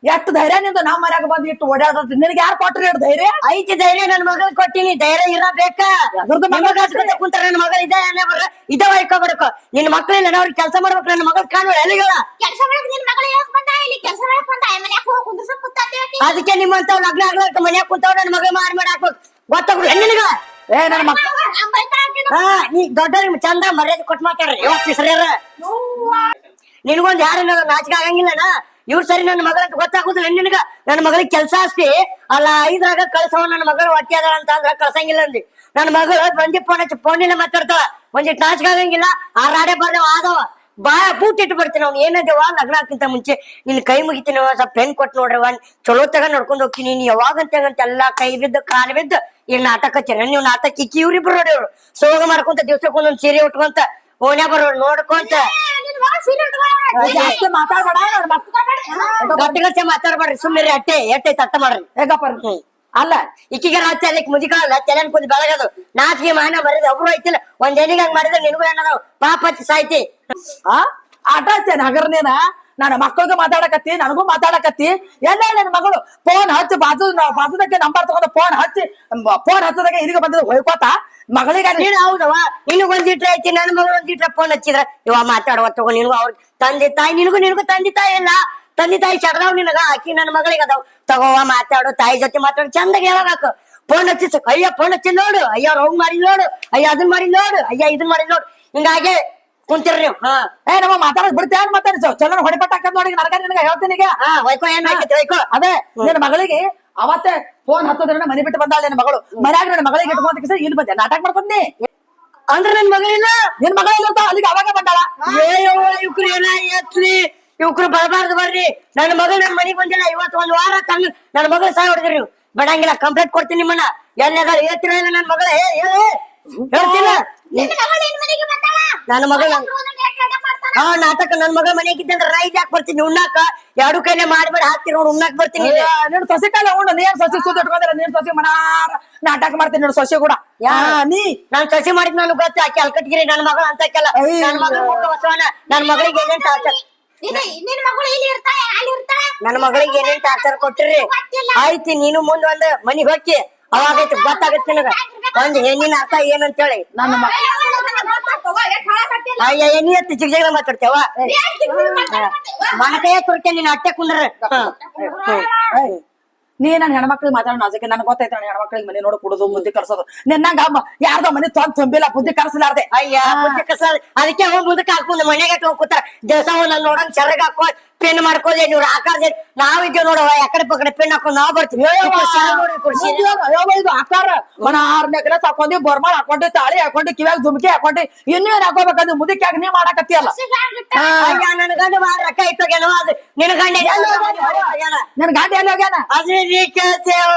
ಎಷ್ಟು ಧೈರ್ಯ ನಿಂದ ನಮ್ ಮನ್ಯಾಗ ಬಂದ್ ಇಟ್ಟು ಓಡಾಡೋದು ನಿನಗೆ ಯಾರು ಕೊಟ್ರಿ ಇಟ್ಟು ಧೈರ್ಯ ಐತಿ ಧೈರ್ಯ ನನ್ನ ಮಗಳಿಗೆ ಕೊಟ್ಟಿನಿ ಧೈರ್ಯ ಇರಬೇಕ ಕುಂತಾರ ನನ್ನ ಮಗಳು ಇದೇ ಇಟ್ಕೋಬೇಕು ನಿನ್ನ ಮಕ್ಕಳಿಲ್ಲ ಅವ್ರಿಗೆ ಕೆಲಸ ಮಾಡ್ಬೇಕು ನನ್ನ ಮಗಳು ಕಾಣುವ ಎಲ್ಲಿಗಳ ಅದಕ್ಕೆ ನಿಮ್ಮಂತ ಲಗ್ನ ಆಗ್ಲಕ್ಕ ಮನ್ಯಾಗ ಕುಂತಾವ್ ನನ್ನ ಮಗಳು ಮಾಡಿ ಹಾಕ್ಬೇಕು ಗೊತ್ತಾಗ್ಬಿಡು ಹೆಣ್ಣಿನಗ ನನ್ನ ಮಕ್ಕ ನೀ ದೊಡ್ಡ ಚಂದ ಮರ್ಯಾದೆ ಕೊಟ್ಟು ಮಾತಾಡ್ರಿ ಸರಿಯಾರ ನಿನ್ಗೊಂದ್ ಯಾರೇನ ನಾಚಿಕೆ ಆಗಂಗಿಲ್ಲನ ಇವ್ರು ಸರಿ ನನ್ನ ಮಗಳಂತ ಗೊತ್ತಾಗುದಿಲ್ಲ ನಿನಗ ನನ್ನ ಮಗಳಿಗೆ ಕೆಲಸ ಅಷ್ಟೇ ಅಲ್ಲ ಐದ್ರಾಗ ಕಳ್ಸವ ನನ್ನ ಮಗಳು ಹೊಟ್ಟೆ ಅದ ಅಂತ ಅಂದ್ರ ಕಳ್ಸಂಗಿಲ್ಲ ಅಂದಿ ನನ್ನ ಮಗಳು ಬಂದಿ ಫೋನಿಲ್ಲ ಮಾತಾಡ್ತಾವ ಒಂದಿಟ್ಟು ನಾಚಿಕೆ ಆಗಂಗಿಲ್ಲ ಆ ರಾಡೆ ಬರ್ದವ ಆದವ ಬೂಟ್ ಇಟ್ಟು ಬರ್ತೀನಿ ಅವ್ನು ಏನದೇವ ಲಗ್ನ ಆಗ್ತಿಂತ ಮುಂಚೆ ನಿನ್ ಕೈ ಮುಗಿತೀನಿ ಸ್ವಲ್ಪ ಪೆನ್ ಕೊಟ್ಟು ನೋಡ್ರಿ ಚಲೋ ತಗ ನಡ್ಕೊಂಡ್ ಹೋಗ್ತೀನಿ ನೀನ್ ಯಾವಾಗಂತ ಎಲ್ಲಾ ಕೈ ಬಿದ್ದು ಕಾಲು ಬಿದ್ದು ಈಗ ನಾಟಕ ಹಚ್ಚಿರ ನೀವು ನಾಟಕ ಇಕ್ಕಿ ಇವ್ರಿಬ್ರು ನೋಡಿ ಅವ್ರು ಸೋಗ ಮಾಡ್ಕೊಂತ ದಿವ್ಸಕ್ಕೊಂದೊಂದ್ ಸೀರೆ ಉಟ್ಕೊಂತ ಓಣ್ಯಾ ಬರೋರು ನೋಡ್ಕೊಂತ ಗಟ್ಟಿಗಚ್ಚೆ ಮಾತಾಡ್ಬೇಡ್ರಿ ಸುಮ್ಮನೆ ಅಟ್ಟೆ ತಟ್ಟ ಮಾಡ್ರಿ ಹೇಗಪ್ಪ ಅಲ್ಲ ಇಕ್ಕಿಗೆ ರಾತ್ರಿ ಮುಜಿಕಾಲ ತೆಲೆನ್ ಕುಂದ್ ಬೆಳಗದು ನಾಚಿಗೆ ಮಾನ ಮರಿದ ಒಬ್ರು ಐತಿಲ್ಲ ಒಂದ್ ಎನಿಗೆ ಹಂಗ್ ಮಾಡಿದ್ರೆ ನಿನಗೂ ಏನದಾವ್ ಪಾಪ ಹಚ್ಚಿ ಸಾಯ್ತಿ. ಆ ಆಟ ಹಚ್ಚೇನ ಹಗರ್ ನೀನ ನನ್ನ ಮಕ್ಕಳಿಗೂ ಮಾತಾಡಕತ್ತಿ ನನಗೂ ಮಾತಾಡಕತ್ತಿ. ಎಲ್ಲ ನನ್ನ ಮಗಳು ಫೋನ್ ಹಚ್ಚಿ ಬಾಜುದಕ್ಕೆ ನಂಬರ್ ತಗೊಂಡು ಫೋನ್ ಹಚ್ಚದಾಗೆ ಇಲ್ಲಿಗೆ ಬಂದ ಹೊಯ್ಕೋತ ಮಗಳಿಗೆ ನೀನು ಹೌದವ ನಿನಗ್ ಒಂದಿಟ್ರೆ ಐತಿ ನನ್ನ ಮಗಳು ಒಂದಿಟ್ರೆ ಫೋನ್ ಹಚ್ಚಿದ್ರ ಇವ ಮಾತಾಡುವ ತಗೋ ನಿನಗೂ ಅವ್ರ ತಂದೆ ತಾಯಿ ನಿನಗೂ ತಂದೆ ತಾಯಿ ಇಲ್ಲ ತಂದೆ ತಾಯಿ ಚಡ್ದಾವ್ ನಿನಗ ಆಕಿ ನನ್ನ ಮಗಳಿಗೆ ಅದಾವ್ ತಗೋವ ಮಾತಾಡು ತಾಯಿ ಜೊತೆ ಮಾತಾಡು ಚಂದಾಗ ಯಾವಾಗ ಫೋನ್ ಹಚ್ಚಿ ಅಯ್ಯ ಫೋನ್ ಹಚ್ಚಿ ನೋಡು ಅಯ್ಯ ಅವ್ರ ಹೋಗ್ ಮಾಡಿ ನೋಡು ಅಯ್ಯ ಅದನ್ ಮಾಡಿ ನೋಡು ಅಯ್ಯ ಇದನ್ ಮಾಡಿ ನೋಡು ಹಿಂಗಾಗೆ ಕುಂತಿರ್ರಿ ನೀವು. ನಮ್ಮ ಮಾತಾಡೋದ್ ಬಿಡ್ತೇ ಮಾತಾಡಿ ಚಲೋ ಹೊಡಿಪಟ್ಟ ಹಾಕದ್ ನೋಡಿ ನಿನಗೆ ಹೇಳ್ತೀನಿ ಈಗ. ವೈಕೋ ಏನ್ ಹಾಕೈತಿ ವೈಕೋ ಅದೇ ನಿನ್ನ ಮಗಳಿಗೆ ಅವತ್ತೇ ಫೋನ್ ಹತ್ತೋದ್ರಿಂದ ಮನೆ ಬಿಟ್ಟು ಬಂದಾಳ ನಿನ್ನ ಮಗಳು ಮನ್ಯಾಗ ನನ್ನ ಮಗಳಿಗೆ ಇಟ್ಕೊಂಡ್ ಇಲ್ಲಿ ಬಂದೆ ನಾಟಕ ಮಾಡ್ಕೊಂಡಿ ಅಂದ್ರ ನನ್ ಮಗಳಿಲ್ಲ ನಿನ್ ಮಗಳು ಅಲ್ಲಿಗೆ ಅವಾಗ ಬಂದಾಳ. ಇವ್ರು ಏನ ಎತ್ಲಿ ಇವ್ರು ಬರಬಾರ್ದು ಬರ್ರಿ ನನ್ನ ಮಗಳು ನನ್ ಮನೆಗ್ ಬಂದಿಲ್ಲ ಇವತ್ತು ಒಂದ್ ವಾರ ತಂದು ನನ್ನ ಮಗಳು ಸಹ ಹೊಡೆದ್ರಿ ನೀವು ಬಿಡಂಗಿಲ್ಲ ಕಂಪ್ಲೇಂಟ್ ಕೊಡ್ತೀನಿ ನಿಮ್ಮನ್ನ ಎಲ್ಲ ಹೇಳ್ತಿರ ಇಲ್ಲ ನನ್ ಮಗಳ ಹೇಳ್ತಿಲ್ಲ ನನ್ನ ಮಗಳ ನಾಟಕ ನನ್ ಮಗಳ ಮನೆಗಿದ್ದೆ ಅಂದ್ರೆ ರೈಟ್ ಯಾಕೆ ಬರ್ತೀನಿ ಉಣ್ಣಾಕ ಎರಡು ಕೈಲೆ ಮಾಡ್ಬೇಡ ಹಾಕ್ತೀನಿ ನೋಡಿ ಉಣ್ಣಾಕ್ ಬರ್ತೀನಿ ನೀನ್ ಸೊಸೆ ಕಾಲ ಉಂಡು ನೀನ್ ಸೊಸೆ ಸುತ್ತ ಇಟ್ಕೊಂಡ್ರೆ ನೀನ್ ಸೊಸೆ ಮನಾರ ನಾಟಕ ಮಾಡ್ತೀನಿ ನೋಡು ಸೊಸೆ ಕೂಡ ನೀ ನಾನ್ ಸಸಿ ಮಾಡಿದ್ ನನಗ್ ಗೊತ್ತ ಆಕಿ ಅಲ್ಕಟ್ಗಿರಿ ನನ್ನ ಮಗಳ ಅಂತಕ್ಕೆಲ್ಲ ನನ್ನ ಮಗಳ ಬಸವನ ನನ್ನ ಮಗಳಿಗೆ ಏನೇನ್ ಟಾರ್ಚರ್ ನನ್ನ ಮಗಳಿಗೆ ಏನೇನ್ ಟಾರ್ಚರ್ ಕೊಟ್ಟಿರಿ ಆಯ್ತಿ ನೀನು ಮುಂದ್ ಒಂದ್ ಮನಿಗ್ ಹೋಗಿ ಅವಾಗೈತಿ ಗೊತ್ತಾಗತ್ತೆ ನಿನಗ ಒಂದ್ ಹೆಣ್ಣಿನ ಅರ್ಥ ಏನಂತೇಳಿ ನನ್ನ ಅಯ್ಯ ಎಣ್ಣಿ ಹತ್ತಿ ಜಿಗ್ಜಾಗ ಮಾತಾಡ್ತೇವ ಮನಕೈಯ ತುರ್ಕೆ ನೀನ್ ಅಟ್ಟೆ ಕುಂಡ್ರ ನೀ ನನ್ ಹೆಣ್ಮಕ್ಳಿಗೆ ಮಾತಾಡೋ ನಾಜಕ್ಕೆ ನನ್ಗೆ ಗೊತ್ತೈತೆ ನನ್ನ ಹೆಣ್ಮಕ್ಳಿಗೆ ಮನೆ ನೋಡು ಕುಡುದು ಬುದ್ಧಿ ಕರ್ಸೋದು ನಿನ್ನಂಗ ಯಾರ್ದೋ ಮನೆ ತುಂಬಿಲ್ಲ ಬುದ್ಧಿ ಕರ್ಸಲಾರ್ದೆ ಅಯ್ಯ ಬುದ್ಧಿ ಕಸ ಅದಕ್ಕೆ ಹೋಗಿ ಮುಂದಕ್ಕೆ ಹಾಕೊಂಡು ಮನೆಗೆ ಕೂತಾರ ದಿವಸ ನಾನು ನೋಡಂಗ್ ಸೆರಗ್ ಹಾಕೋ ಪೆನ್ ಮಾಡ್ಕೋದೆ ನೀವು ಹಾಕಾರ್ದೆ ನಾವಿದ್ದೇವ್ ನೋಡವ ಯಾಕಡೆ ಪಕಡೆ ಪೆನ್ ಹಾಕೊಂಡ್ ನಾವ್ ಬರ್ತೀವಿ ಇದು ಆಕಾರ ಮನಾರ್ ನೆಕ್ಲೆಸ್ ಹಾಕೊಂಡಿ ಬೋರ್ಮಾಲ್ ಹಾಕೊಂಡಿ ತಾಳಿ ಹಾಕೊಂಡಿ ಕಿವ್ಯಾಗ ಜುಮ್ಕಿ ಹಾಕೊಂಡಿ ಇನ್ನೇನ್ ಹಾಕೋಬೇಕಂದ್ರೆ ಮುದಕ್ಕಾಗ ನೀ ಮಾಡಕತ್ತಿಯಲ್ಲ ಅಯ್ಯ ನನ್ ಗಂಡ ಮಾಡಿ ರೊಕ್ಕ ಇಟ್ಟೋಗ್ಯಾನೋ ಅದು ನಿನ್ ಗಂಡ ನನ್ ಗಾಡಿ ಎಲ್ಲಿ ಹೋಗ್ಯಾನ ಅದೇ ನೀ ಕೇಳ್ತೇವ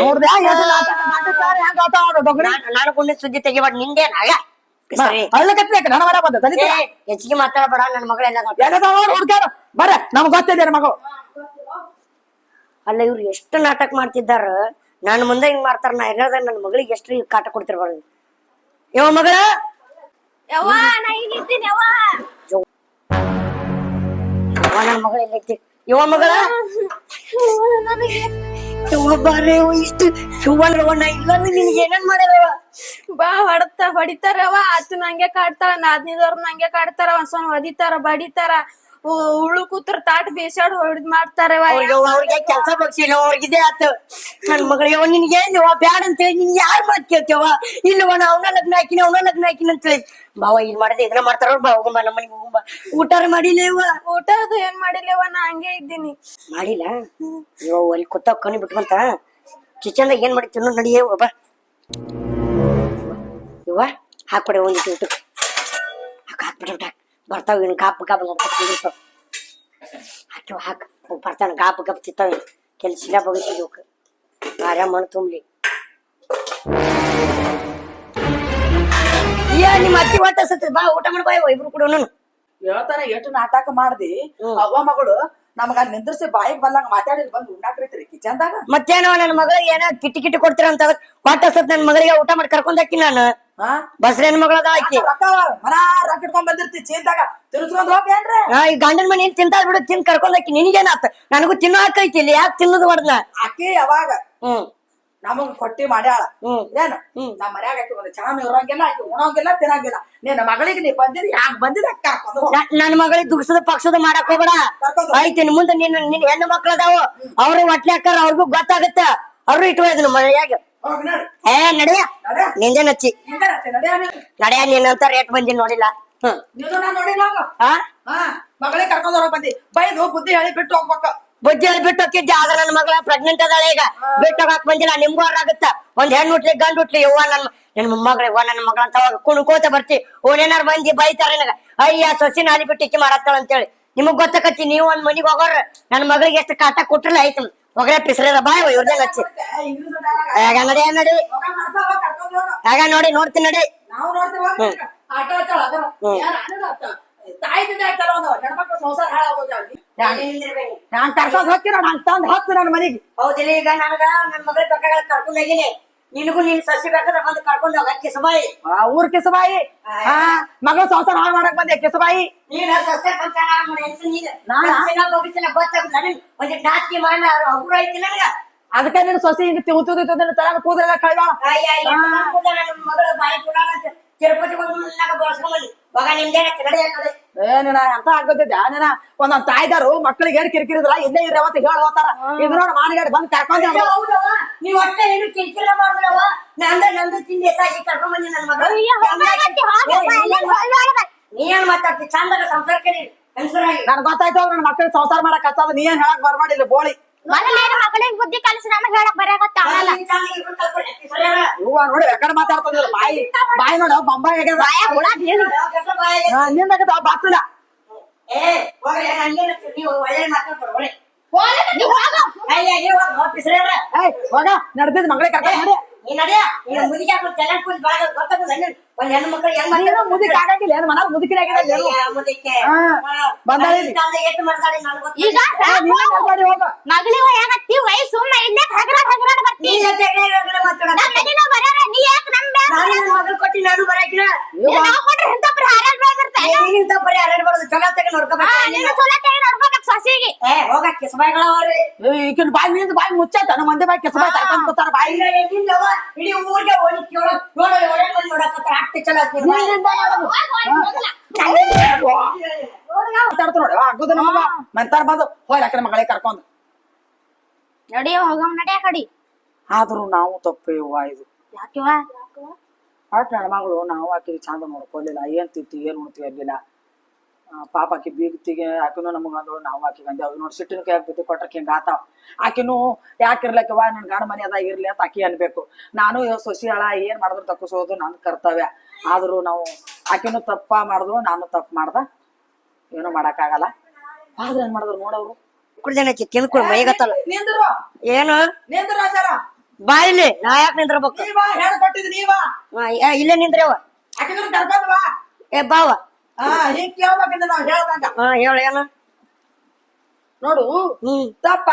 ನೋಡ್ದೆ ನಾನು ಕುಂಡಿ ಸುದ್ದಿ ತೆಗಿಬೇಡ ನಿಂದೇನ ಅಳ್ಳಕತ್ಬೇಕ ನನ್ನ ಮರ ಬಂದ ಹೆಚ್ಚಿಗೆ ಮಾತಾಡಬೇಡ ನನ್ನ ಮಗಳೆಲ್ಲ ಹುಡ್ಕ್ಯಾರ ಬರ ನಮ್ಗ್ ಗೊತ್ತಿದೆ ನನ್ನ ಮಗಳು ಅಲ್ಲ ಇವ್ರು ಎಷ್ಟು ನಾಟಕ ಮಾಡ್ತಿದ್ದಾರ ನನ್ನ ಮುಂದೆ ಹಿಂಗ್ ಮಾಡ್ತಾರ ನಾ ಹೇಳ್ದಾಗ ನನ್ನ ಮಗಳಿಗೆ ಎಷ್ಟು ಕಾಟ ಕೊಡ್ತಿರ್ಬಾರ್ದು ಯಾವ ಮಗಳ ನನ್ನ ಮಗಳ ಎಲ್ಲೈತಿ ಯುವ ಮಗಳ ಇಷ್ಟು ಶಿವಣ್ಣ ಇಲ್ಲ ನಿನ್ಗೆ ಏನೇನ್ ಮಾಡ್ಯಾರವ ಬಾ ಹೊಡಿತಾರವ ಆತ ನಂಗೆ ಕಾಡ್ತಾರ ನಾದ್ನಿದವ್ರ ನಂಗೆ ಕಾಡ್ತಾರ ಒಂದ್ಸೊಂದ್ ಹೊಡಿತಾರ ಬಡಿತಾರ ಉಳ್ಳು ಕೂತ್ರ ತಾಟ್ ಬೇಸಾಡ್ ಹೊಡಿದ್ ಮಾಡ್ತಾರವ ಅವ್ರಿಗೆ ಕೆಲ್ಸ ಬಗ್ಸಿಲ್ಲ ಅವ್ರಿಗಿದೆ ಆತು ನನ್ ಮಗಳಿಗೆ ನಿನ್ಗೆ ಏನ್ವ ಬ್ಯಾಡ ಅಂತೇಳಿ ನಿನ್ ಯಾರ್ ಮಾತ್ ಕೇಳ್ತೇವ ಇಲ್ಲವ ನಾ ಅವನ ಲಗ್ನ ಹಾಕಿನಿ ಅಂತೇಳಿ ಬಾವ ಇಲ್ ಮಾಡದೆ ಇದನ್ನ ಮಾಡ್ತಾರ ಬಾ ಹೋಗಂಬ ನಮ್ಮ ಮನೆಗೆ ಹೋಗಂಬ ಊಟಾರ ಮಾಡಿಲ್ಲೇವ ಊಟ ಅದು ಏನ್ ಮಾಡಿಲ್ಲವ ನಾ ಹಂಗೆ ಇದ್ದೀನಿ ಮಾಡಿಲ್ಲ ಇವ ಅಲ್ಲಿ ಕೂತಾವ್ ಕಣಿ ಬಿಟ್ಕೊಂತ ಕಿಚನ್ದಾಗ ಏನ್ ಮಾಡಿ ತಿನ್ನೋ ನಡಿಯೇ ಬಾ ಇವ ಹಾಕೊಡೆ ಒಂದಿಟ್ಟು ಊಟಕ್ಕೆ ಹಾಕ್ಬಿಟ್ಟ ಬರ್ತಾವ ಇನ್ ಕಾಪ್ ನೋಡ್ಕೊಂಡಿರ್ತಾವ ಹಾಕಿವ ಹಾಕ್ ಬರ್ತಾನ ಕಾಪ್ ತಿಂತಾವ ಕೆಲ್ಸಿಲ್ಲ ಬಗಸಿದ್ವು ಆರಾಮ ಮಣ್ಣು ತುಂಬಲಿ ನಿಮ್ಮ ಅತ್ತಿ ಹೊಟ್ಟ ಸತ್ತ ಬಾ ಊಟ ಮಾಡಿ ಬಾ ಇಬ್ರು ಕೂಡ ಹೇಳ್ತಾನೆ ಎಷ್ಟು ನಾಟಕ ಮಾಡ್ದಿ ಅವ್ವ ಮಗಳು ನಮಗ ನಿಂದ್ರಿಸಿ ಬಾಯಿಗೆ ಬಂದಾಗ ಮಾತಾಡಿದ್ ಬಂದು ಉಣ್ಣಾಕ್ರೈತ್ರಿ ಕಿಚನ್ದಾಗ ಮತ್ತೇನೋ ನನ್ನ ಮಗಳಿಗೆ ಏನೋ ಕಿಟ್ಟಿ ಕೊಡ್ತೀರ ಅಂತ ಹೊಟ್ಟ ಸತ್ ನನ್ ಮಗಳಿಗೆ ಊಟ ಮಾಡಿ ಕರ್ಕೊಂಡ್ ಹಾಕಿ ನಾನು ಬಸ್ರೇನ್ ಮಗಳದ ಆಕಿ ರೊಕ್ಕ ಇಟ್ಕೊಂಡ್ ಬಂದಿರ್ತಿ ಚೀಲ್ದಾಗ ತಿರ್ಸ್ಕೊಂಡ್ ಹೋಗ್ಯೇನ್ರಿ ಈ ಗಂಡನ ಮನೆ ತಿಂತಾ ಬಿಡು ತಿನ್ ಕರ್ಕೊಂಡ್ ಹಾಕಿ ನಿನಗೇನಾತ ನನಗೂ ತಿನ್ನೋ ಹಾಕೈತಿ ಇಲ್ಲಿ ಯಾಕೆ ತಿನ್ನೋದು ಹೊಡ್ದ ಆಕಿ ಯಾವಾಗ ನಮಗ್ ಕೊಟ್ಟಿ ಮಾಡ್ಯಾಳ ಏನು ನಮ್ ಮನ್ಯಾಗ ಆಕಿ ಒಂದು ಚಾಮ ಇರೋಂಗಿಲ್ಲ ಆಕಿ ಉಣೋಂಗಿಲ್ಲ ತಿನ್ನಂಗಿಲ್ಲ ನಿನ್ನ ಮಗಳಿಗೆ ನೀ ಬಂದಿದ್ ಯಾಕೆ ಬಂದಿದ್ ಅಕ್ಕ ನನ್ನ ಮಗಳಿಗೆ ದುಗ್ಸದ ಪಕ್ಷದ ಮಾಡಕ್ ಹೋಗ್ಬೇಡ ಆಯ್ತು ಮುಂದೆ ನಿನ್ನ ಹೆಣ್ಣು ಮಕ್ಳು ಅದಾವು ಅವ್ರು ಹೊಟ್ಲೆ ಹಾಕಾರ ಅವ್ರಿಗೂ ಗೊತ್ತಾಗತ್ತ ಅವ್ರು ಇಟ್ಕೋಯ್ದು ಮನೆಯಾಗ ನಡಿಯ ನಿಂದೆ ನಚ್ಚಿ ನಡಿಯ ನಿನ್ನಂತ ರೇಟ್ ಬಂದಿ ನೋಡಿಲ್ಲ ಮಗಳಿಗೆ ಕರ್ಕೊಂಡ್ ಹೋಗಕ್ ಬಂದಿ ಬೈದು ಬುದ್ಧಿ ಹೇಳಿ ಬಿಟ್ಟು ಹೋಗ್ಬೇಕ ಬುದ್ಧಿ ಹೇಳಿ ಬಿಟ್ಟು ಹೋಗಿದ್ದೆ ಆದ್ರೆ ನನ್ನ ಮಗಳ ಪ್ರೆಗ್ನೆಂಟ್ ಅದಾಳೆ ಈಗ ಬಿಟ್ಟು ಹೋಗಕ್ ಬಂದಿಲ್ಲ ನಿಮ್ಗೂ ಅವ್ರಾಗುತ್ತ ಒಂದ್ ಹೆಣ್ಣು ಹುಟ್ಲಿ ಗಂಡು ಹುಟ್ಲಿ ಯವ್ವ ನನ್ನ ಮೊಮ್ಮಗಳ ನನ್ನ ಮಗಳ ಅಂತ ಕುಣ್ಕೋತ ಬರ್ತಿ ಓನೇನಾರು ಬಂದಿ ಬೈತಾರ ನನಗ ಅಯ್ಯ ಸೊಸಿನ ಹಾಲಿ ಬಿಟ್ಟು ಇಕ್ಕಿ ಮಾಡತ್ತಾಳ ಅಂತೇಳಿ ನಿಮಗ್ ಗೊತ್ತಾಕತ್ತಿ ನೀವು ಒಂದ್ ಮನಿಗ್ ಹೋಗೋರ್ ನನ್ನ ಮಗಳಿಗೆ ಎಷ್ಟು ಕಾಟ ಕೊಟ್ರಲ್ಲ ಆಯ್ತು ಒಗರೆ ಪಿಸ್ರದ ಬಾಯ್ ಇವ್ರದೇ ಹಚ್ಚಿ ಆಗ ನಡಿ ನಡಿ ಆಗ ನೋಡಿ ನೋಡ್ತೀನಿ ನಡಿ ತಾಯ್ದಿಂದ ಕೆಲವೊಂದು ಹೆಣ್ಮಕ್ಳು ಸಂಸಾರ ಹಾಳಾಗೋಗ್ಯಾವ ನಾನ್ ಕರ್ಕೊಂಡ್ ಹೋಗ್ತೀರ ನಾನ್ ತಂದ್ ಹಾಕ್ತು ನನ್ನ ಮನೆಗೆ. ಹೌದಿಲ್ಲ, ಈಗ ನನಗ ನನ್ನ ಮಗಳ ಬೇಕಾಗ ಕರ್ಕೊಂಡ್ ಹೋಗಿನಿ, ನಿನಗೂ ನೀನ್ ಸಸಿ ಬೇಕಾದ್ರೆ ಬಂದು ಕರ್ಕೊಂಡ್ ಹೋಗ ಕಿಸಬಾಯಿ. ಊರ್ ಕಿಸಬಾಯಿ, ಮಗಳ ಸಂಸಾರ ಹಾಳು ಮಾಡಕ್ ಬಂದೆ ಕಿಸಬಾಯಿ. ನೀನ್ ಸಸ್ಯ ಸಂಸಾರ ಗೊತ್ತಾಗುದಿಲ್ಲ, ಒಂದ್ ನಾಚಿಕೆ ಮಾಡ ಅವ್ರು ಐತಿ ನನಗ. ಅದಕ್ಕೆ ನೀನು ಸೊಸಿ ಹಿಂಗ ತಲೆ ಕೂದಲೆಲ್ಲ ಕಳ್ಳ. ನನ್ನ ಮಗಳು ಬಾಯಿ ಚುಡಾಳ ಅಂತ ತಿರುಪತಿ ಬಳಸ್ಕೊಂಬಂದಿ ಮಗ ನಿಮ್ದೇನ ಕಡೆ ಏನಿನ ಎಂತ ಆಗೋದಿದ್ದ ನೀನ ಒಂದೊಂದ್ ತಾಯ್ದಾರು ಮಕ್ಕಳಿಗೆ ಏನ್ ಕಿರಿಕಿರಿದಿಲ್ಲ ಇಲ್ಲೇ ಇರ ಅವತ್ತು ಹೇಳ ಹೋತಾರ. ಇದು ನೋಡ ಮಾನಗಾಡಿ ಬಂದ್ ಕರ್ಕೊಂಡ್ ನೀವ್ ಒಟ್ಟ ಏನು ಕಿರಿಕಿರಿ ಮಾಡಿದ್ರವ. ನಂದು ತಿಂಡಿ ಸಾಗಿ ಕರ್ಕೊಂಡ್ ಬಂದಿ ನನ್ನ ಮಗ. ನೀ ಏನ್ ಮಾತಾಡ್ತಿ ಚಂದಾಗ ಸಂಸಾರ ಕೇಳಿ ಕನ್ಸರಾಗಿ. ನನ್ ಗೊತ್ತಾಯ್ತು ನನ್ನ ಮಕ್ಕಳಿಗೆ ಸಂಸಾರ ಮಾಡಕ್ ಹಚ್ಚದ ನೀ ಏನ್ ಹೇಳಕ್ ಬರ್ಬಾಡಿಲ್ಲ ಬೋಳಿ. ಮಕ್ಕಳಿಗೆ ಬುದ್ಧಿ ಕಲಿಸಿ ನಮಗ್ ಹೇಳಕ್ ಬರಾಕತ್ತ ಇವ ನೋಡಿ ಯಾಕಡೆ ಮಾತಾಡ್ತದಿಲ್ಲ ಬಾಯಿ ಬಾಯಿ ನೋಡ ಬೊಂಬಾಯಿ ನಿಂದಾಗದ ಬಾತಿಲ್ಲ. ನೀವು ಒಳ್ಳೆ ಮಾತಾಡ್ತಾರೆ ಹೋಗ ನಡೆದಿದ್ ಮಗಳಿಗೆ ಕರ್ಕೊಂಡ್ ನೋಡಿ. ಮುದುಕಿ ಒಂದ್ ಹೆಣ್ಣು ಮಕ್ಕಳು ಹೆಂಗ್ ಮುದುಕಿ ಆಗಂಗಿಲ್ಲ ಏನ್ ಮನ ಮುದುಕಿನ ಮುದುಕೆ ಎಷ್ಟು ಮಾಡ್ತಾಳೆ ಈಗ ಹೋಗ ಮಗಳಿಗೆ ಯಾಕತ್ತಿ ವಯಸ್ಸು ಸುಮ್ಮ ಇಲ್ಲೇ ಹಗರಾಡ್ ಹಗರಾಡ್ ಬರ್ತಿ ನೀ ಯಾಕೆ ಮಗಳು ಕೊಟ್ಟಿ ನಾನು ಬರಾಕಿನ ನಾವು ಕೊಟ್ರೆ ಇಂತಪ್ಪ ಹಾರಾಡ್ ಬೆಳೆದಿರ್ತಾರೆ ಬರೀ ಹರಡ್ಬಾರ್ದು ಚಲೋ ತೆಗೆ ನೋಡ್ಕೋಬೇಕು ಸೊಸಿಗೆ ಹೋಗ ಕಿಸಬಾಯಿಗಳವ್ರಿ ಈಗಿನ ಬಾಯಿ ನಿಂದ ಬಾಯಿ ಮುಚ್ಚಾಯ್ತ ನಮ್ಮ ಮಂದಿ ಬಾಯಿ ಕೆಸ ಬಾಯಿ ತರ್ಕೊಂಡ್ ಕೂತಾರ ಬಾಯಿ ಇಡೀ ಊರಿಗೆ ಹೋಗಿ ನೋಡೋದು ಒಳ್ಳೆ ಮಂದಿ ನೋಡಕತ್ತಾರ ಅಷ್ಟೇ ಚಲೋ ಮಾತಾಡ್ತ ನೋಡಿ ಆಗುದು ನಮಗ ಮಂತಾರ ಬಂದು ಹೋಯ್ ಅಕ್ಕನ ಮಗಳಿಗೆ ಕರ್ಕೊಂಡ್ ನಡಿಯೋ ಹೋಗಮ್ ನಡಿಯ ಕಡಿ ಆದ್ರೂ ನಾವು ತಪ್ಪೇವ ಇದು ಯಾಕಿವ ಆಟ ನನ್ನ ಮಗಳು ನಾವು ಆಕಿಗೆ ಚಂದ ನೋಡ್ಕೊಲಿಲ್ಲ ಏನ್ ತಿಂತಿ ಏನ್ ಉಣ್ತೀವಿ ಇರ್ಲಿಲ್ಲ ಪಾಪ ಆಕಿ ಬೀಗತಿಗೆ ಆಕಿನೂ ನಮಗ ಅಂದಳು ನಾವು ಆಕಿಗೆ ಅಂದೆ ಅವ್ ನೋಡಿ ಸಿಟ್ಟಿನ ಕೈ ಬಿದ್ದು ಕೊಟ್ರಕ್ಕೆ ಹಿಂಗ ಆತಾವ ಆಕಿನೂ ಯಾಕಿರ್ಲಕ್ಕವ ನನ್ ಗಂಡ ಮನೆ ಅದ ಇರ್ಲಿ ಅಂತ ಆಕಿ ಅನ್ಬೇಕು. ನಾನು ಸೊಸಿ ಅಳ ಏನ್ ಮಾಡಿದ್ರು ತಪ್ಪಿಸೋದು ನನ್ ಕರ್ತವ್ಯ. ಆದ್ರೂ ನಾವು ಆಕಿನೂ ತಪ್ಪ ಮಾಡಿದ್ರು ನಾನು ತಪ್ಪು ಮಾಡ್ದ ಏನು ಮಾಡಕ್ಕಾಗಲ್ಲ. ಆದ್ರೆ ಏನ್ ಮಾಡಿದ್ರು ನೋಡವ್ರು ಕುಡ್ದೇನೆ ತಿನ್ಕೊಡು ಮೈಗತ್ತಲ್ಲ ನಿಂದ್ರು ಏನು ನಿಂದ್ರು ರಾಜಾರ ಬಾಯಿಲಿ ನಾ ಯಾಕೆ ನಿಂದ್ರಬೇಕು ನೀವಾ ಹೇಳ್ಕೊಟ್ಟಿದ್ ನೀವಾ ಇಲ್ಲೇ ನಿಂದ್ರವ ಆಕಿದ್ರು ಕರ್ಕೊಂಡ್ ಬಾ ಏ ಬಾವ ಹಿಂಗ್ ಕೇಳ್ಬೇಕಂತ ನಾವ್ ಹೇಳ್ದಂಗ ಹೇಳ ಏನು ನೋಡು ತಪ್ಪ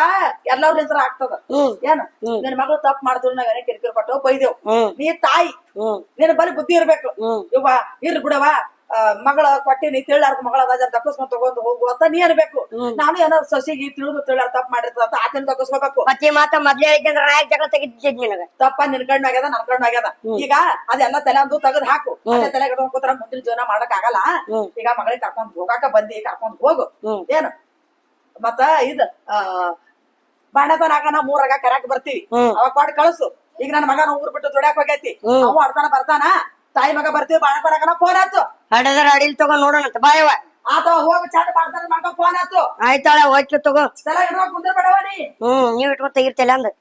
ಎಲ್ಲಾರ್ ನಿಂತ್ರ ಆಗ್ತದ ಏನು ನಿನ್ ಮಗಳು ತಪ್ಪ ಮಾಡಿದ್ರು ನಾವ್ ಏನೇ ಕಿರಿಕಿರಿ ಕೊಟ್ಟು ಬೈದೇವ್ ನೀ ತಾಯಿ ನಿನ್ ಬರೀ ಬುದ್ಧಿ ಇರ್ಬೇಕು. ಇವ ಇರ್ ಬಿಡವ ಮಗಳ ಕೊಟ್ಟಿನಿ ತಿಳಾರ್ದ ಮಗಳ ಅದ ತಕ್ಕಸ್ಕೊಂಡ್ ತಗೊಂಡ್ ಹೋಗು ಅಂತ ನೀ ಅನ್ಬೇಕು. ನಾನು ಏನೋ ಸೊಸಿಗೆ ತಿಳಿದು ತಿಳಾರ ತಪ್ಪ ಮಾಡಿರ್ತದ ಅಂತ ಆತನ ತಕ್ಕಸ್ಕೋಬೇಕು. ಮತ್ತೆ ಮಾತ ಮೊದ್ಲೇ ಹೇಳಿದ್ರೆ ನಾಯಕ್ ಜಗಳ ತೆಗಿತಿದ್ ನಿನಗ ತಪ್ಪ ನಿನ್ ಕಣ್ಣು ಆಗ್ಯದ ನನ್ ಕಣ್ಣು ಆಗ್ಯದ. ಈಗ ಅದೆಲ್ಲ ತಲೆ ಅಂದು ತೆಗದ್ ಹಾಕು. ಅದೇ ತಲೆ ಕಟ್ಕೊಂಡ್ ಕೂತ್ರ ಮುಂದಿನ ಜೀವನ ಮಾಡಕ್ ಆಗಲ್ಲ. ಈಗ ಮಗಳಿಗೆ ಕರ್ಕೊಂಡ್ ಹೋಗಾಕ ಬಂದಿ ಕರ್ಕೊಂಡ್ ಹೋಗು ಏನು ಮತ್ತ ಇದ್ ಬಾಣತನಾಗ ನಾ ಮೂರಾಗ ಕರ್ಯಾಕ್ ಬರ್ತೀವಿ ಅವಾಗ ಕೊಟ್ಟು ಕಳ್ಸು. ಈಗ ನನ್ ಮಗನ ಊರ್ ಬಿಟ್ಟು ದುಡ್ಯಾಕ್ ಹೋಗೈತಿ ಅವು ಅಡ್ತಾನ ಬರ್ತಾನ ತಾಯಿ ಮಗ ಬರ್ತೀವಿ ಬಾಣತನಾಗನ ಫೋನ್ ಹಚ್ಚು ಹಡದ್ರ ಅಡಿಲ್ ತಗೊಂಡ್ ನೋಡೋಣ ಬಾಯವ ಆತ ಹೋಗಿ ಚಂದ ಮಾಡ್ತಾನ ಮಗ ಫೋನ್ ಹಚ್ಚು ಆಯ್ತಾಳ ಹೋಯ್ತು ತಗೋ ತಲೆ ಇಡ್ಕೊಂಡ್ ಕುಂದ್ರ ಬೇಡವ ನೀ ನೀವ್ ಇಟ್ಕೊಂಡ್ ತೆಗಿರ್ತಿಲ್ಲ ಅಂದ